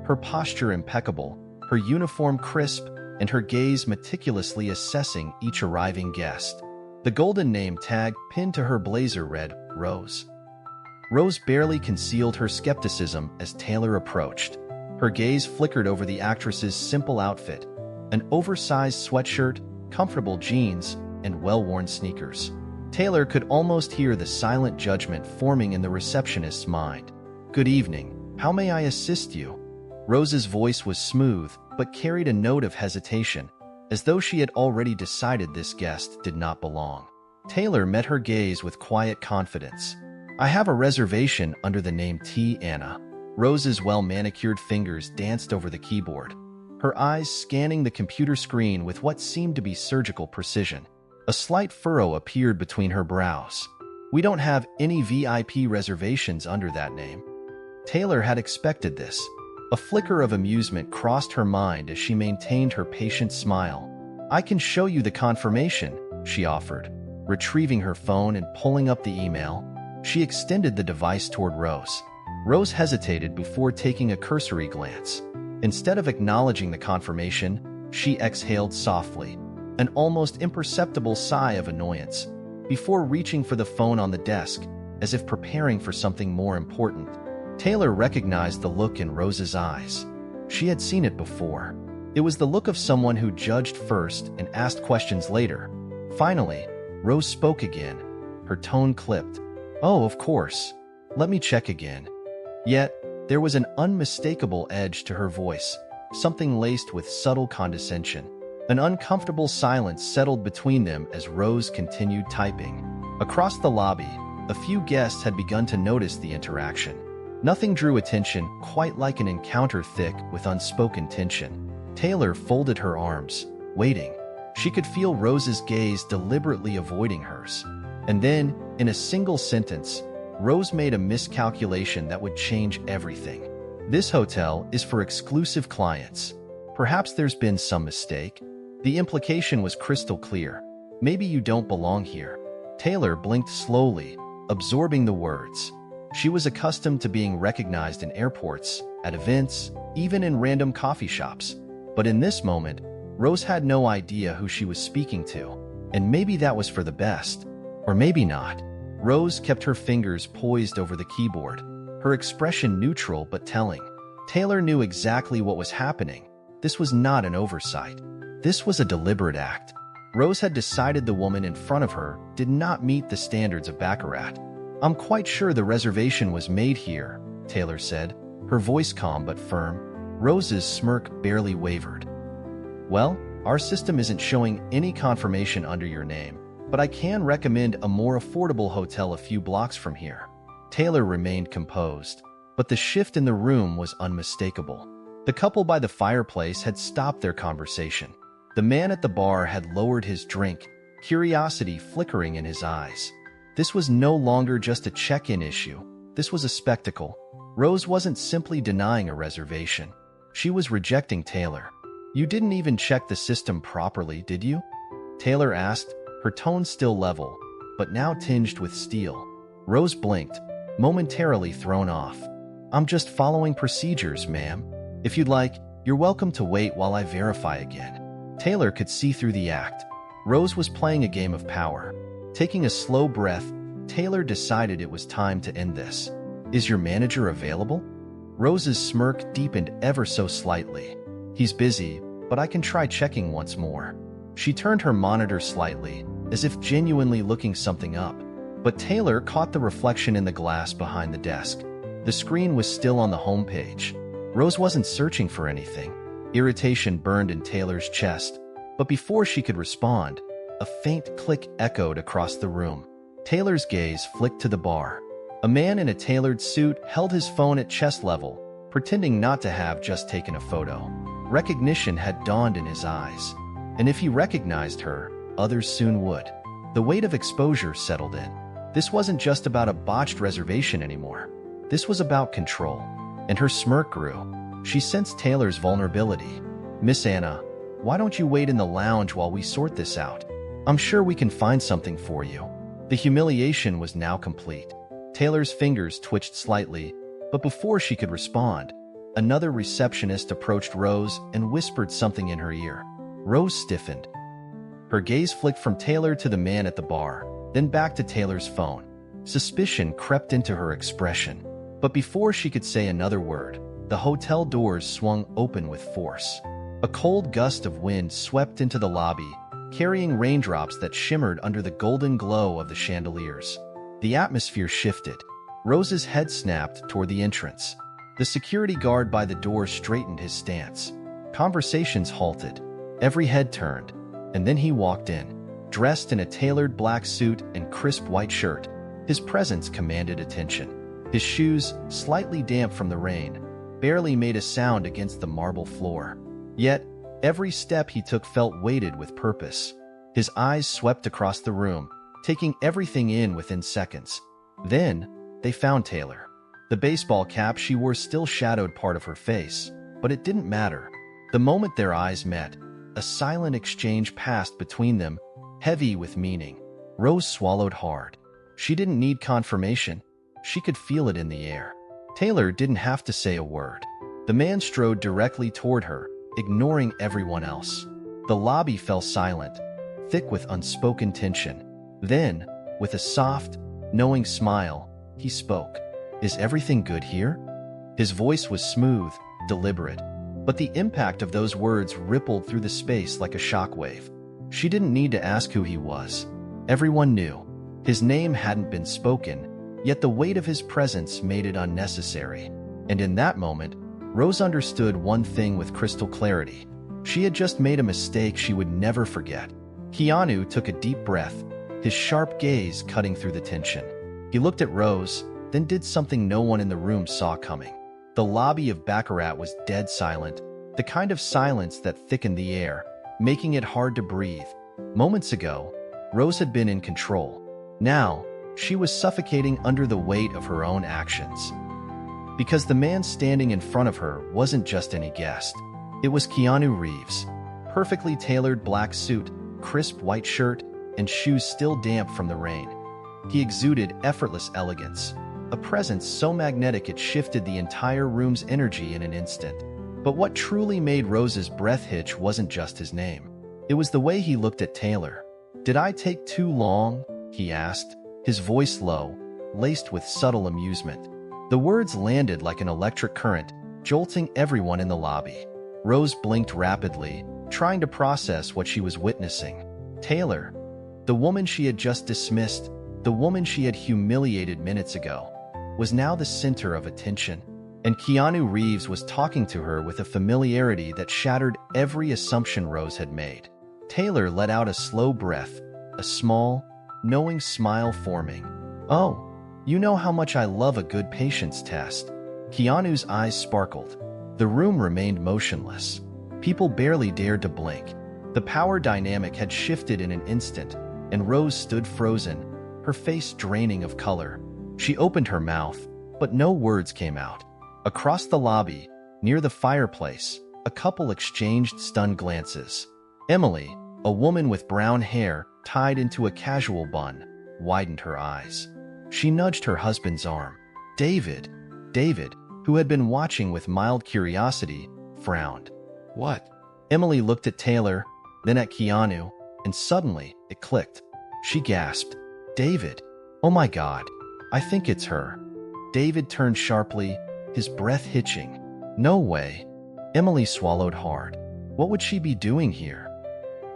Her posture impeccable, her uniform crisp, and her gaze meticulously assessing each arriving guest. The golden name tag pinned to her blazer read, Rose. Rose barely concealed her skepticism as Taylor approached. Her gaze flickered over the actress's simple outfit, an oversized sweatshirt, comfortable jeans, and well-worn sneakers. Taylor could almost hear the silent judgment forming in the receptionist's mind. "Good evening. How may I assist you?" Rose's voice was smooth, but carried a note of hesitation, as though she had already decided this guest did not belong. Taylor met her gaze with quiet confidence. "I have a reservation under the name T. Anna." Rose's well-manicured fingers danced over the keyboard, her eyes scanning the computer screen with what seemed to be surgical precision. A slight furrow appeared between her brows. "We don't have any VIP reservations under that name." Taylor had expected this. A flicker of amusement crossed her mind as she maintained her patient smile. "I can show you the confirmation," she offered, retrieving her phone and pulling up the email. She extended the device toward Rose. Rose hesitated before taking a cursory glance. Instead of acknowledging the confirmation, she exhaled softly, an almost imperceptible sigh of annoyance, before reaching for the phone on the desk, as if preparing for something more important. Taylor recognized the look in Rose's eyes. She had seen it before. It was the look of someone who judged first and asked questions later. Finally, Rose spoke again, her tone clipped. "Oh, of course. Let me check again." Yet, there was an unmistakable edge to her voice, something laced with subtle condescension. An uncomfortable silence settled between them as Rose continued typing. Across the lobby, a few guests had begun to notice the interaction. Nothing drew attention quite like an encounter thick with unspoken tension. Taylor folded her arms, waiting. She could feel Rose's gaze deliberately avoiding hers. And then, in a single sentence, Rose made a miscalculation that would change everything. "This hotel is for exclusive clients. Perhaps there's been some mistake." The implication was crystal clear. "Maybe you don't belong here." Taylor blinked slowly, absorbing the words. She was accustomed to being recognized in airports, at events, even in random coffee shops. But in this moment, Rose had no idea who she was speaking to, and maybe that was for the best. Or maybe not. Rose kept her fingers poised over the keyboard, her expression neutral but telling. Taylor knew exactly what was happening. This was not an oversight. This was a deliberate act. Rose had decided the woman in front of her did not meet the standards of baccarat. "I'm quite sure the reservation was made here," Taylor said, her voice calm but firm. Rose's smirk barely wavered. "Well, our system isn't showing any confirmation under your name, but I can recommend a more affordable hotel a few blocks from here." Taylor remained composed, but the shift in the room was unmistakable. The couple by the fireplace had stopped their conversation. The man at the bar had lowered his drink, curiosity flickering in his eyes. This was no longer just a check-in issue. This was a spectacle. Rose wasn't simply denying a reservation. She was rejecting Taylor. "You didn't even check the system properly, did you?" Taylor asked, her tone still level, but now tinged with steel. Rose blinked, momentarily thrown off. "I'm just following procedures, ma'am. If you'd like, you're welcome to wait while I verify again." Taylor could see through the act. Rose was playing a game of power. Taking a slow breath, Taylor decided it was time to end this. "Is your manager available?" Rose's smirk deepened ever so slightly. "He's busy, but I can try checking once more." She turned her monitor slightly, as if genuinely looking something up. But Taylor caught the reflection in the glass behind the desk. The screen was still on the home page. Rose wasn't searching for anything. Irritation burned in Taylor's chest, but before she could respond, a faint click echoed across the room. Taylor's gaze flicked to the bar. A man in a tailored suit held his phone at chest level, pretending not to have just taken a photo. Recognition had dawned in his eyes, and if he recognized her, others soon would. The weight of exposure settled in. This wasn't just about a botched reservation anymore. This was about control, and her smirk grew. She sensed Taylor's vulnerability. "Miss Anna, why don't you wait in the lounge while we sort this out? I'm sure we can find something for you." The humiliation was now complete. Taylor's fingers twitched slightly, but before she could respond, another receptionist approached Rose and whispered something in her ear. Rose stiffened. Her gaze flicked from Taylor to the man at the bar, then back to Taylor's phone. Suspicion crept into her expression. But before she could say another word, the hotel doors swung open with force. A cold gust of wind swept into the lobby, carrying raindrops that shimmered under the golden glow of the chandeliers. The atmosphere shifted. Rose's head snapped toward the entrance. The security guard by the door straightened his stance. Conversations halted. Every head turned, and then he walked in, dressed in a tailored black suit and crisp white shirt. His presence commanded attention. His shoes, slightly damp from the rain, barely made a sound against the marble floor. Yet, every step he took felt weighted with purpose. His eyes swept across the room, taking everything in within seconds. Then, they found Taylor. The baseball cap she wore still shadowed part of her face, but it didn't matter. The moment their eyes met, a silent exchange passed between them, heavy with meaning. Rose swallowed hard. She didn't need confirmation. She could feel it in the air. Taylor didn't have to say a word. The man strode directly toward her, ignoring everyone else. The lobby fell silent, thick with unspoken tension. Then, with a soft, knowing smile, he spoke. "Is everything good here?" His voice was smooth, deliberate, but the impact of those words rippled through the space like a shockwave. She didn't need to ask who he was. Everyone knew. His name hadn't been spoken, yet the weight of his presence made it unnecessary. And in that moment, Rose understood one thing with crystal clarity. She had just made a mistake she would never forget. Keanu took a deep breath, his sharp gaze cutting through the tension. He looked at Rose, then did something no one in the room saw coming. The lobby of Baccarat was dead silent, the kind of silence that thickened the air, making it hard to breathe. Moments ago, Rose had been in control. Now, she was suffocating under the weight of her own actions. Because the man standing in front of her wasn't just any guest. It was Keanu Reeves. Perfectly tailored black suit, crisp white shirt, and shoes still damp from the rain. He exuded effortless elegance, a presence so magnetic it shifted the entire room's energy in an instant. But what truly made Rose's breath hitch wasn't just his name. It was the way he looked at Taylor. "Did I take too long?" he asked, his voice low, laced with subtle amusement. The words landed like an electric current, jolting everyone in the lobby. Rose blinked rapidly, trying to process what she was witnessing. Taylor, the woman she had just dismissed, the woman she had humiliated minutes ago, was now the center of attention. And Keanu Reeves was talking to her with a familiarity that shattered every assumption Rose had made. Taylor let out a slow breath, a small, knowing smile forming. "Oh, you know how much I love a good patience test." Keanu's eyes sparkled. The room remained motionless. People barely dared to blink. The power dynamic had shifted in an instant, and Rose stood frozen, her face draining of color. She opened her mouth, but no words came out. Across the lobby, near the fireplace, a couple exchanged stunned glances. Emily, a woman with brown hair tied into a casual bun, widened her eyes. She nudged her husband's arm. David, who had been watching with mild curiosity, frowned. "What?" Emily looked at Taylor, then at Keanu, and suddenly it clicked. She gasped, "David, oh my God, I think it's her." David turned sharply, his breath hitching. "No way." Emily swallowed hard. What would she be doing here?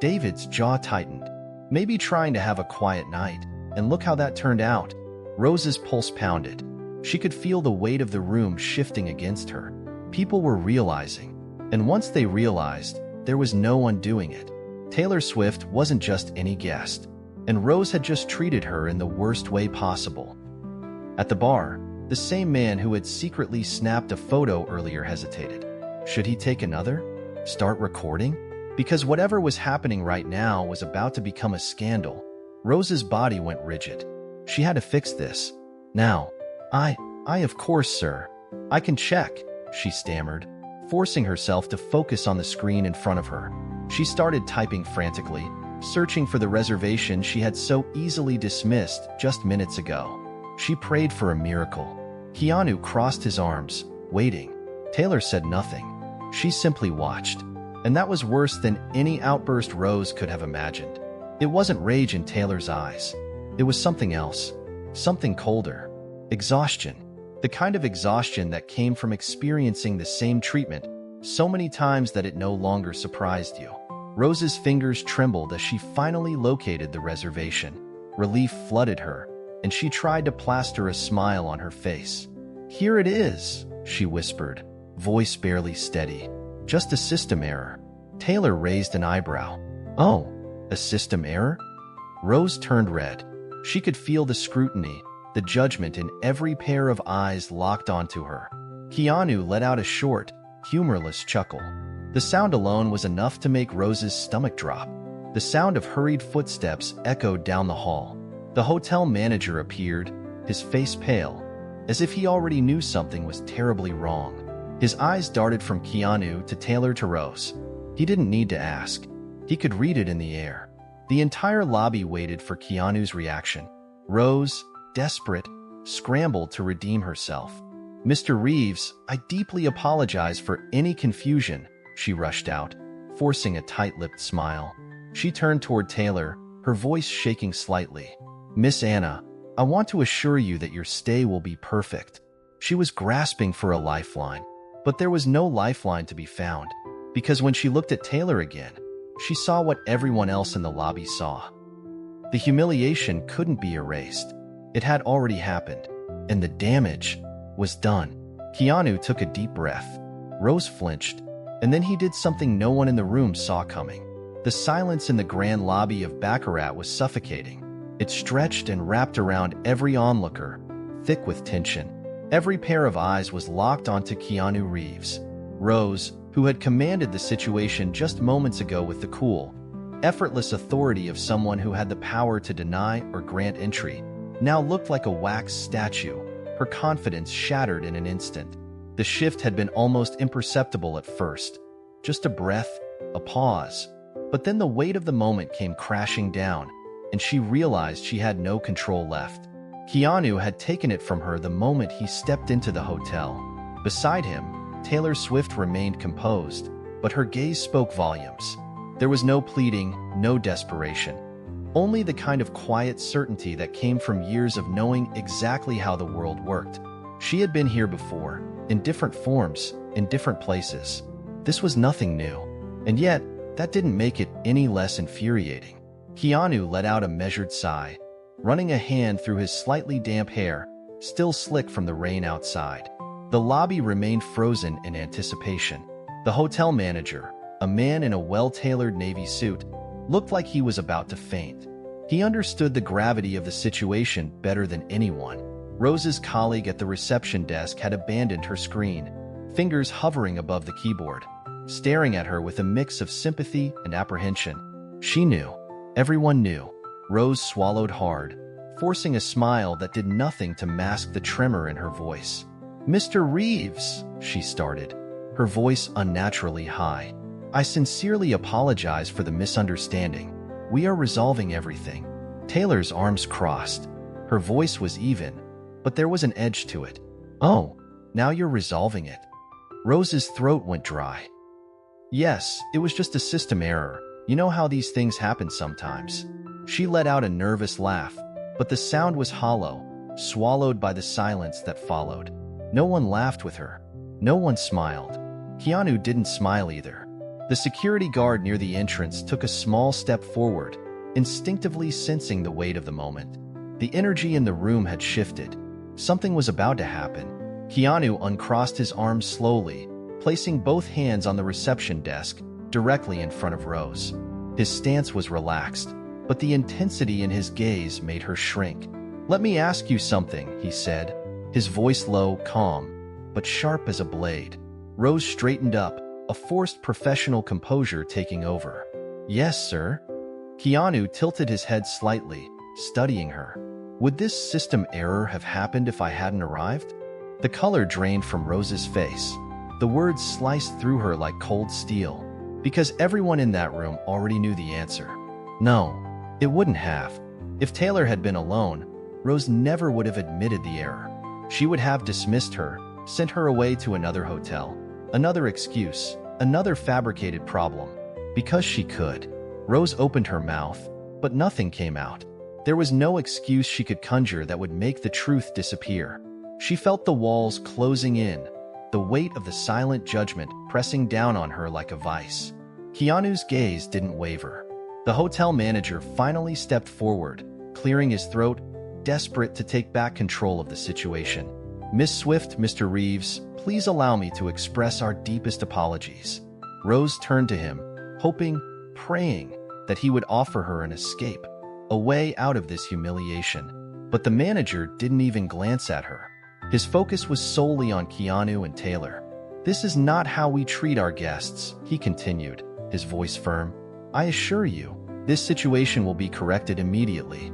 David's jaw tightened. Maybe trying to have a quiet night, and look how that turned out. Rose's pulse pounded. She could feel the weight of the room shifting against her. People were realizing, and once they realized, there was no undoing it. Taylor Swift wasn't just any guest, and Rose had just treated her in the worst way possible. At the bar, the same man who had secretly snapped a photo earlier hesitated. Should he take another? Start recording? Because whatever was happening right now was about to become a scandal. Rose's body went rigid. She had to fix this. Now, I of course, sir. I can check, she stammered, forcing herself to focus on the screen in front of her. She started typing frantically, searching for the reservation she had so easily dismissed just minutes ago. She prayed for a miracle. Keanu crossed his arms, waiting. Taylor said nothing. She simply watched. And that was worse than any outburst Rose could have imagined. It wasn't rage in Taylor's eyes. It was something else. Something colder. Exhaustion. The kind of exhaustion that came from experiencing the same treatment so many times that it no longer surprised you. Rose's fingers trembled as she finally located the reservation. Relief flooded her, and she tried to plaster a smile on her face. "Here it is," she whispered, voice barely steady. "Just a system error." Taylor raised an eyebrow. "Oh, a system error?" Rose turned red. She could feel the scrutiny, the judgment in every pair of eyes locked onto her. Keanu let out a short, humorless chuckle. The sound alone was enough to make Rose's stomach drop. The sound of hurried footsteps echoed down the hall. The hotel manager appeared, his face pale, as if he already knew something was terribly wrong. His eyes darted from Keanu to Taylor to Rose. He didn't need to ask. He could read it in the air. The entire lobby waited for Keanu's reaction. Rose, desperate, scrambled to redeem herself. "Mr. Reeves, I deeply apologize for any confusion," she rushed out, forcing a tight-lipped smile. She turned toward Taylor, her voice shaking slightly. "Miss Anna, I want to assure you that your stay will be perfect." She was grasping for a lifeline, but there was no lifeline to be found, because when she looked at Taylor again, she saw what everyone else in the lobby saw. The humiliation couldn't be erased. It had already happened, and the damage was done. Keanu took a deep breath. Rose flinched, and then he did something no one in the room saw coming. The silence in the grand lobby of Baccarat was suffocating. It stretched and wrapped around every onlooker, thick with tension. Every pair of eyes was locked onto Keanu Reeves. Rose, who had commanded the situation just moments ago with the cool, effortless authority of someone who had the power to deny or grant entry, now looked like a wax statue, her confidence shattered in an instant. The shift had been almost imperceptible at first. Just a breath, a pause. But then the weight of the moment came crashing down, and she realized she had no control left. Keanu had taken it from her the moment he stepped into the hotel. Beside him, Taylor Swift remained composed, but her gaze spoke volumes. There was no pleading, no desperation. Only the kind of quiet certainty that came from years of knowing exactly how the world worked. She had been here before, in different forms, in different places. This was nothing new, and yet, that didn't make it any less infuriating. Keanu let out a measured sigh, running a hand through his slightly damp hair, still slick from the rain outside. The lobby remained frozen in anticipation. The hotel manager, a man in a well-tailored navy suit, looked like he was about to faint. He understood the gravity of the situation better than anyone. Rose's colleague at the reception desk had abandoned her screen, fingers hovering above the keyboard, staring at her with a mix of sympathy and apprehension. She knew. Everyone knew. Rose swallowed hard, forcing a smile that did nothing to mask the tremor in her voice. "Mr. Reeves," she started, her voice unnaturally high. "I sincerely apologize for the misunderstanding. We are resolving everything." Taylor's arms crossed. Her voice was even, but there was an edge to it. "Oh, now you're resolving it." Rose's throat went dry. "Yes, it was just a system error. You know how these things happen sometimes." She let out a nervous laugh, but the sound was hollow, swallowed by the silence that followed. No one laughed with her. No one smiled. Keanu didn't smile either. The security guard near the entrance took a small step forward, instinctively sensing the weight of the moment. The energy in the room had shifted. Something was about to happen. Keanu uncrossed his arms slowly, placing both hands on the reception desk, directly in front of Rose. His stance was relaxed, but the intensity in his gaze made her shrink. "Let me ask you something," he said, his voice low, calm, but sharp as a blade. Rose straightened up, a forced professional composure taking over. "Yes, sir." Keanu tilted his head slightly, studying her. Would this system error have happened if I hadn't arrived? The color drained from Rose's face. The words sliced through her like cold steel, because everyone in that room already knew the answer. No, it wouldn't have. If Taylor had been alone, Rose never would have admitted the error. She would have dismissed her, sent her away to another hotel, another excuse, another fabricated problem. Because she could. Rose opened her mouth, but nothing came out. There was no excuse she could conjure that would make the truth disappear. She felt the walls closing in, the weight of the silent judgment pressing down on her like a vice. Keanu's gaze didn't waver. The hotel manager finally stepped forward, clearing his throat, desperate to take back control of the situation. "Miss Swift, Mr. Reeves, please allow me to express our deepest apologies." Rose turned to him, hoping, praying, that he would offer her an escape, a way out of this humiliation. But the manager didn't even glance at her. His focus was solely on Keanu and Taylor. "This is not how we treat our guests," he continued, his voice firm. "I assure you, this situation will be corrected immediately."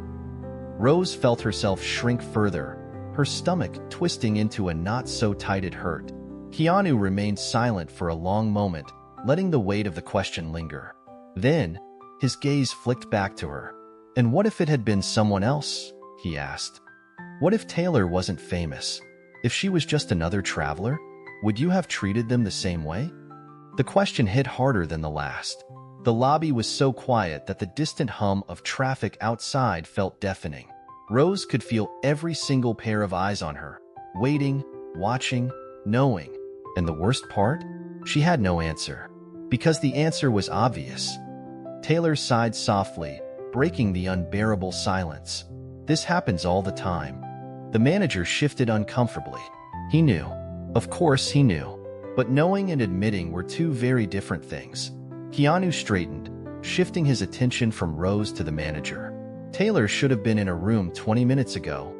Rose felt herself shrink further, her stomach twisting into a knot so tight it hurt. Keanu remained silent for a long moment, letting the weight of the question linger. Then, his gaze flicked back to her. "And what if it had been someone else?" he asked. "What if Taylor wasn't famous? If she was just another traveler? Would you have treated them the same way?" The question hit harder than the last. The lobby was so quiet that the distant hum of traffic outside felt deafening. Rose could feel every single pair of eyes on her, waiting, watching, knowing. And the worst part? She had no answer. Because the answer was obvious. Taylor sighed softly, breaking the unbearable silence. "This happens all the time." The manager shifted uncomfortably. He knew. Of course he knew. But knowing and admitting were two very different things. Keanu straightened, shifting his attention from Rose to the manager. "Taylor should have been in a room 20 minutes ago."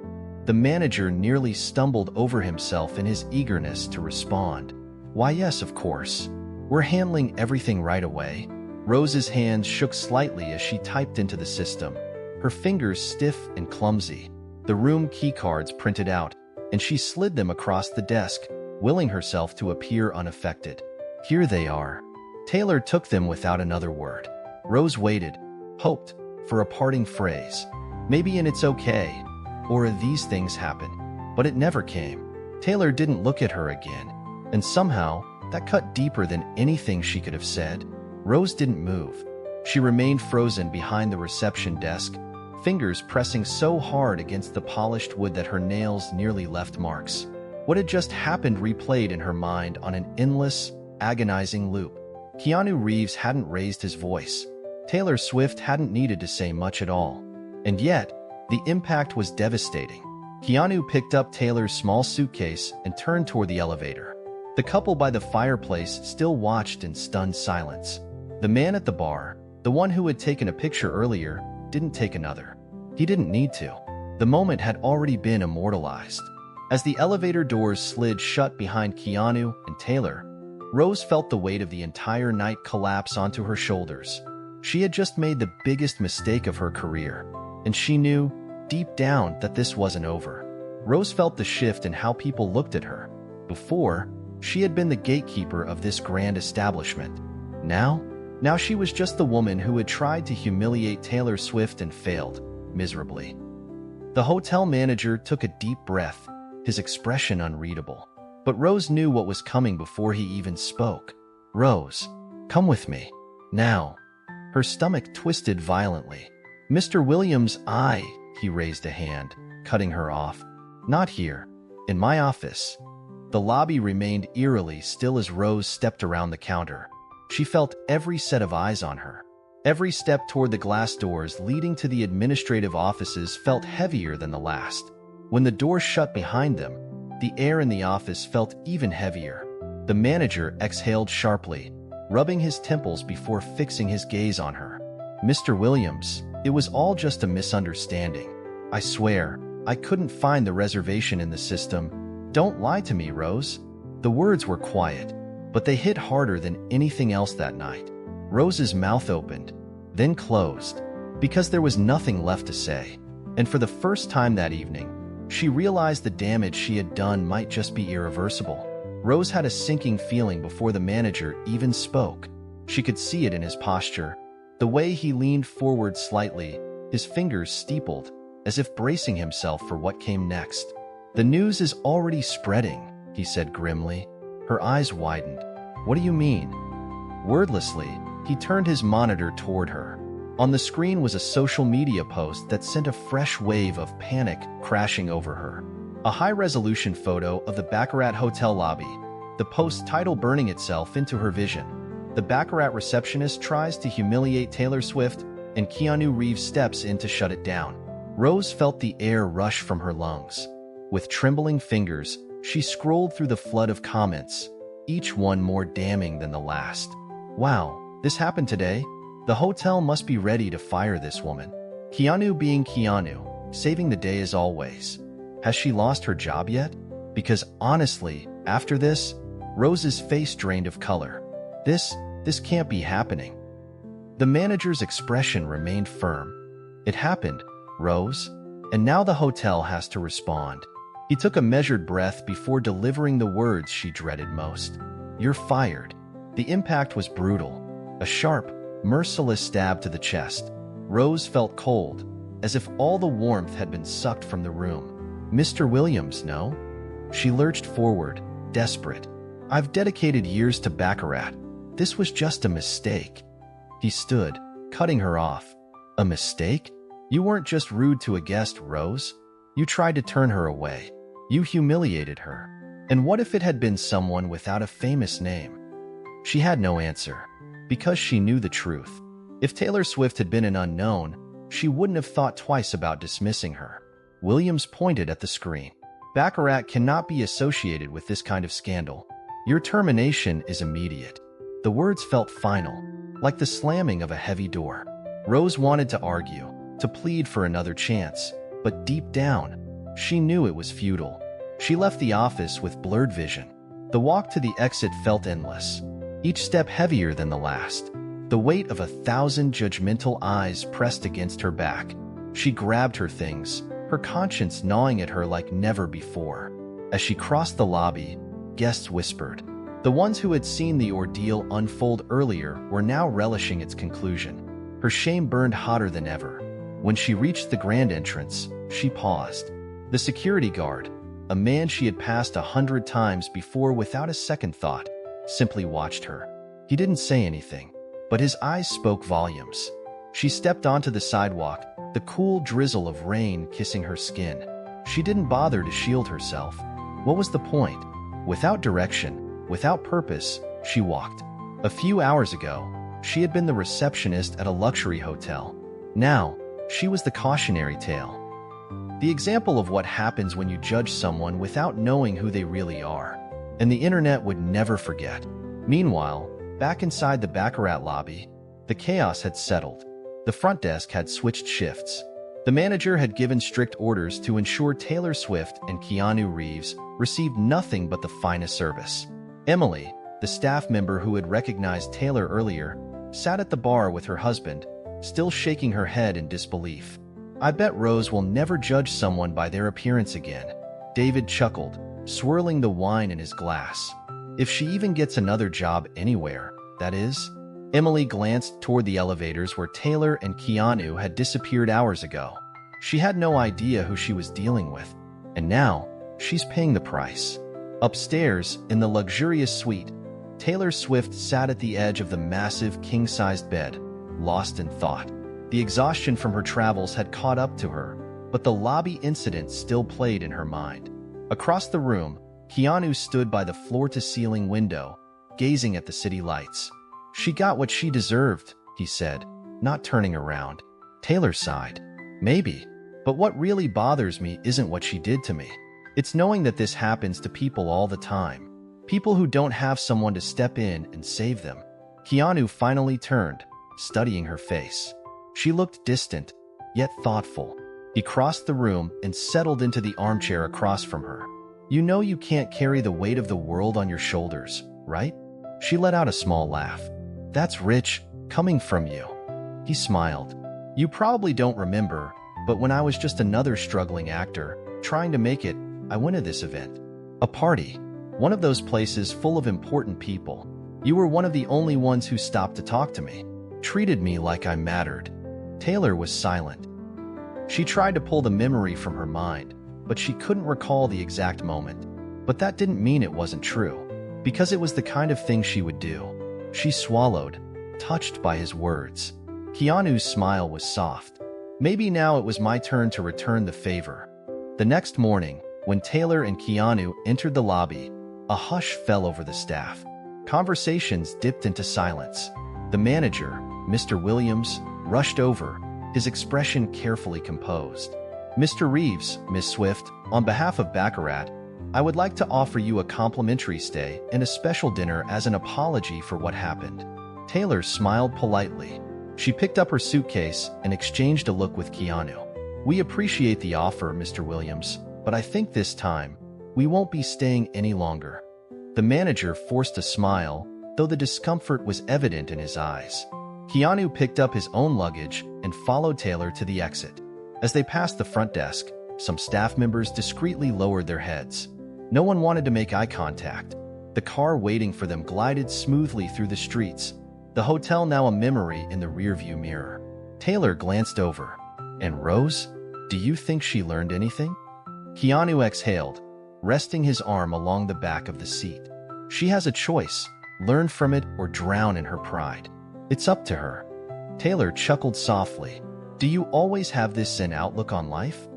The manager nearly stumbled over himself in his eagerness to respond. "Why, yes, of course. We're handling everything right away." Rose's hands shook slightly as she typed into the system, her fingers stiff and clumsy. The room keycards printed out, and she slid them across the desk, willing herself to appear unaffected. "Here they are." Taylor took them without another word. Rose waited, hoped, for a parting phrase. Maybe an "it's okay," or a "these things happen." But it never came. Taylor didn't look at her again, and somehow, that cut deeper than anything she could have said. Rose didn't move. She remained frozen behind the reception desk, fingers pressing so hard against the polished wood that her nails nearly left marks. What had just happened replayed in her mind on an endless, agonizing loop. Keanu Reeves hadn't raised his voice. Taylor Swift hadn't needed to say much at all. And yet, the impact was devastating. Keanu picked up Taylor's small suitcase and turned toward the elevator. The couple by the fireplace still watched in stunned silence. The man at the bar, the one who had taken a picture earlier, didn't take another. He didn't need to. The moment had already been immortalized. As the elevator doors slid shut behind Keanu and Taylor, Rose felt the weight of the entire night collapse onto her shoulders. She had just made the biggest mistake of her career, and she knew, deep down, that this wasn't over. Rose felt the shift in how people looked at her. Before, she had been the gatekeeper of this grand establishment. Now she was just the woman who had tried to humiliate Taylor Swift and failed, miserably. The hotel manager took a deep breath, his expression unreadable. But Rose knew what was coming before he even spoke. "Rose, come with me. Now." Her stomach twisted violently. "Mr. Williams, he raised a hand, cutting her off. "Not here. In my office." The lobby remained eerily still as Rose stepped around the counter. She felt every set of eyes on her. Every step toward the glass doors leading to the administrative offices felt heavier than the last. When the doors shut behind them, the air in the office felt even heavier. The manager exhaled sharply, rubbing his temples before fixing his gaze on her. "Mr. Williams, it was all just a misunderstanding. I swear, I couldn't find the reservation in the system. Don't lie to me, Rose." The words were quiet, but they hit harder than anything else that night. Rose's mouth opened, then closed, because there was nothing left to say. And for the first time that evening, she realized the damage she had done might just be irreversible. Rose had a sinking feeling before the manager even spoke. She could see it in his posture, the way he leaned forward slightly, his fingers steepled, as if bracing himself for what came next. "The news is already spreading," he said grimly. Her eyes widened. "What do you mean?" Wordlessly, he turned his monitor toward her. On the screen was a social media post that sent a fresh wave of panic crashing over her. A high-resolution photo of the Baccarat hotel lobby, the post's title burning itself into her vision. The Baccarat receptionist tries to humiliate Taylor Swift, and Keanu Reeves steps in to shut it down. Rose felt the air rush from her lungs. With trembling fingers, she scrolled through the flood of comments, each one more damning than the last. "Wow, this happened today? The hotel must be ready to fire this woman." Keanu being Keanu, saving the day as always. Has she lost her job yet? Because honestly, after this, Rose's face drained of color. This can't be happening. The manager's expression remained firm. It happened, Rose, and now the hotel has to respond. He took a measured breath before delivering the words she dreaded most. You're fired. The impact was brutal. A sharp, merciless stab to the chest. Rose felt cold, as if all the warmth had been sucked from the room. Mr. Williams, no? She lurched forward, desperate. I've dedicated years to Baccarat. This was just a mistake. He stood, cutting her off. A mistake? You weren't just rude to a guest, Rose. You tried to turn her away. You humiliated her. And what if it had been someone without a famous name? She had no answer, because she knew the truth. If Taylor Swift had been an unknown, she wouldn't have thought twice about dismissing her. Williams pointed at the screen. Baccarat cannot be associated with this kind of scandal. Your termination is immediate. The words felt final, like the slamming of a heavy door. Rose wanted to argue, to plead for another chance, but deep down, she knew it was futile. She left the office with blurred vision. The walk to the exit felt endless, each step heavier than the last. The weight of 1,000 judgmental eyes pressed against her back. She grabbed her things, her conscience gnawing at her like never before. As she crossed the lobby, guests whispered. The ones who had seen the ordeal unfold earlier were now relishing its conclusion. Her shame burned hotter than ever. When she reached the grand entrance, she paused. The security guard, a man she had passed 100 times before without a second thought, simply watched her. He didn't say anything, but his eyes spoke volumes. She stepped onto the sidewalk, the cool drizzle of rain kissing her skin. She didn't bother to shield herself. What was the point? Without direction, without purpose, she walked. A few hours ago, she had been the receptionist at a luxury hotel. Now, she was the cautionary tale. The example of what happens when you judge someone without knowing who they really are. And the internet would never forget. Meanwhile, back inside the Baccarat lobby, the chaos had settled. The front desk had switched shifts. The manager had given strict orders to ensure Taylor Swift and Keanu Reeves received nothing but the finest service. Emily, the staff member who had recognized Taylor earlier, sat at the bar with her husband, still shaking her head in disbelief. I bet Rose will never judge someone by their appearance again. David chuckled, swirling the wine in his glass. If she even gets another job anywhere, that is. Emily glanced toward the elevators where Taylor and Keanu had disappeared hours ago. She had no idea who she was dealing with, and now she's paying the price. Upstairs, in the luxurious suite, Taylor Swift sat at the edge of the massive king-sized bed, lost in thought. The exhaustion from her travels had caught up to her, but the lobby incident still played in her mind. Across the room, Keanu stood by the floor-to-ceiling window, gazing at the city lights. She got what she deserved, he said, not turning around. Taylor sighed. Maybe, but what really bothers me isn't what she did to me. It's knowing that this happens to people all the time. People who don't have someone to step in and save them. Keanu finally turned, studying her face. She looked distant, yet thoughtful. He crossed the room and settled into the armchair across from her. You know you can't carry the weight of the world on your shoulders, right? She let out a small laugh. That's rich, coming from you. He smiled. You probably don't remember, but when I was just another struggling actor, trying to make it, I went to this event. A party. One of those places full of important people. You were one of the only ones who stopped to talk to me. Treated me like I mattered. Taylor was silent. She tried to pull the memory from her mind, but she couldn't recall the exact moment. But that didn't mean it wasn't true, because it was the kind of thing she would do. She swallowed, touched by his words. Keanu's smile was soft. Maybe now it was my turn to return the favor. The next morning, when Taylor and Keanu entered the lobby, a hush fell over the staff. Conversations dipped into silence. The manager, Mr. Williams, rushed over, his expression carefully composed. Mr. Reeves, Miss Swift, on behalf of Baccarat, I would like to offer you a complimentary stay and a special dinner as an apology for what happened. Taylor smiled politely. She picked up her suitcase and exchanged a look with Keanu. "We appreciate the offer, Mr. Williams, but I think this time, we won't be staying any longer." The manager forced a smile, though the discomfort was evident in his eyes. Keanu picked up his own luggage and followed Taylor to the exit. As they passed the front desk, some staff members discreetly lowered their heads. No one wanted to make eye contact. The car waiting for them glided smoothly through the streets, the hotel now a memory in the rearview mirror. Taylor glanced over. "And Rose? Do you think she learned anything?" Keanu exhaled, resting his arm along the back of the seat. "She has a choice, learn from it or drown in her pride. It's up to her." Taylor chuckled softly. "Do you always have this zen outlook on life?"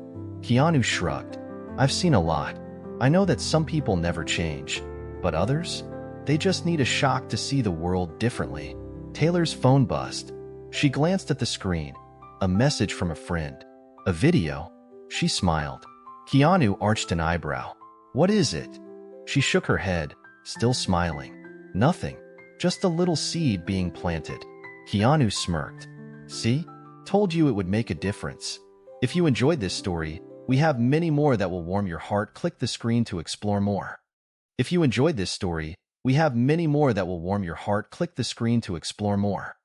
Keanu shrugged. "I've seen a lot. I know that some people never change, but others? They just need a shock to see the world differently." Taylor's phone buzzed. She glanced at the screen. A message from a friend. A video. She smiled. Keanu arched an eyebrow. "What is it?" She shook her head, still smiling. "Nothing. Just a little seed being planted." Keanu smirked. "See? Told you it would make a difference." If you enjoyed this story, we have many more that will warm your heart. Click the screen to explore more. If you enjoyed this story, we have many more that will warm your heart. Click the screen to explore more.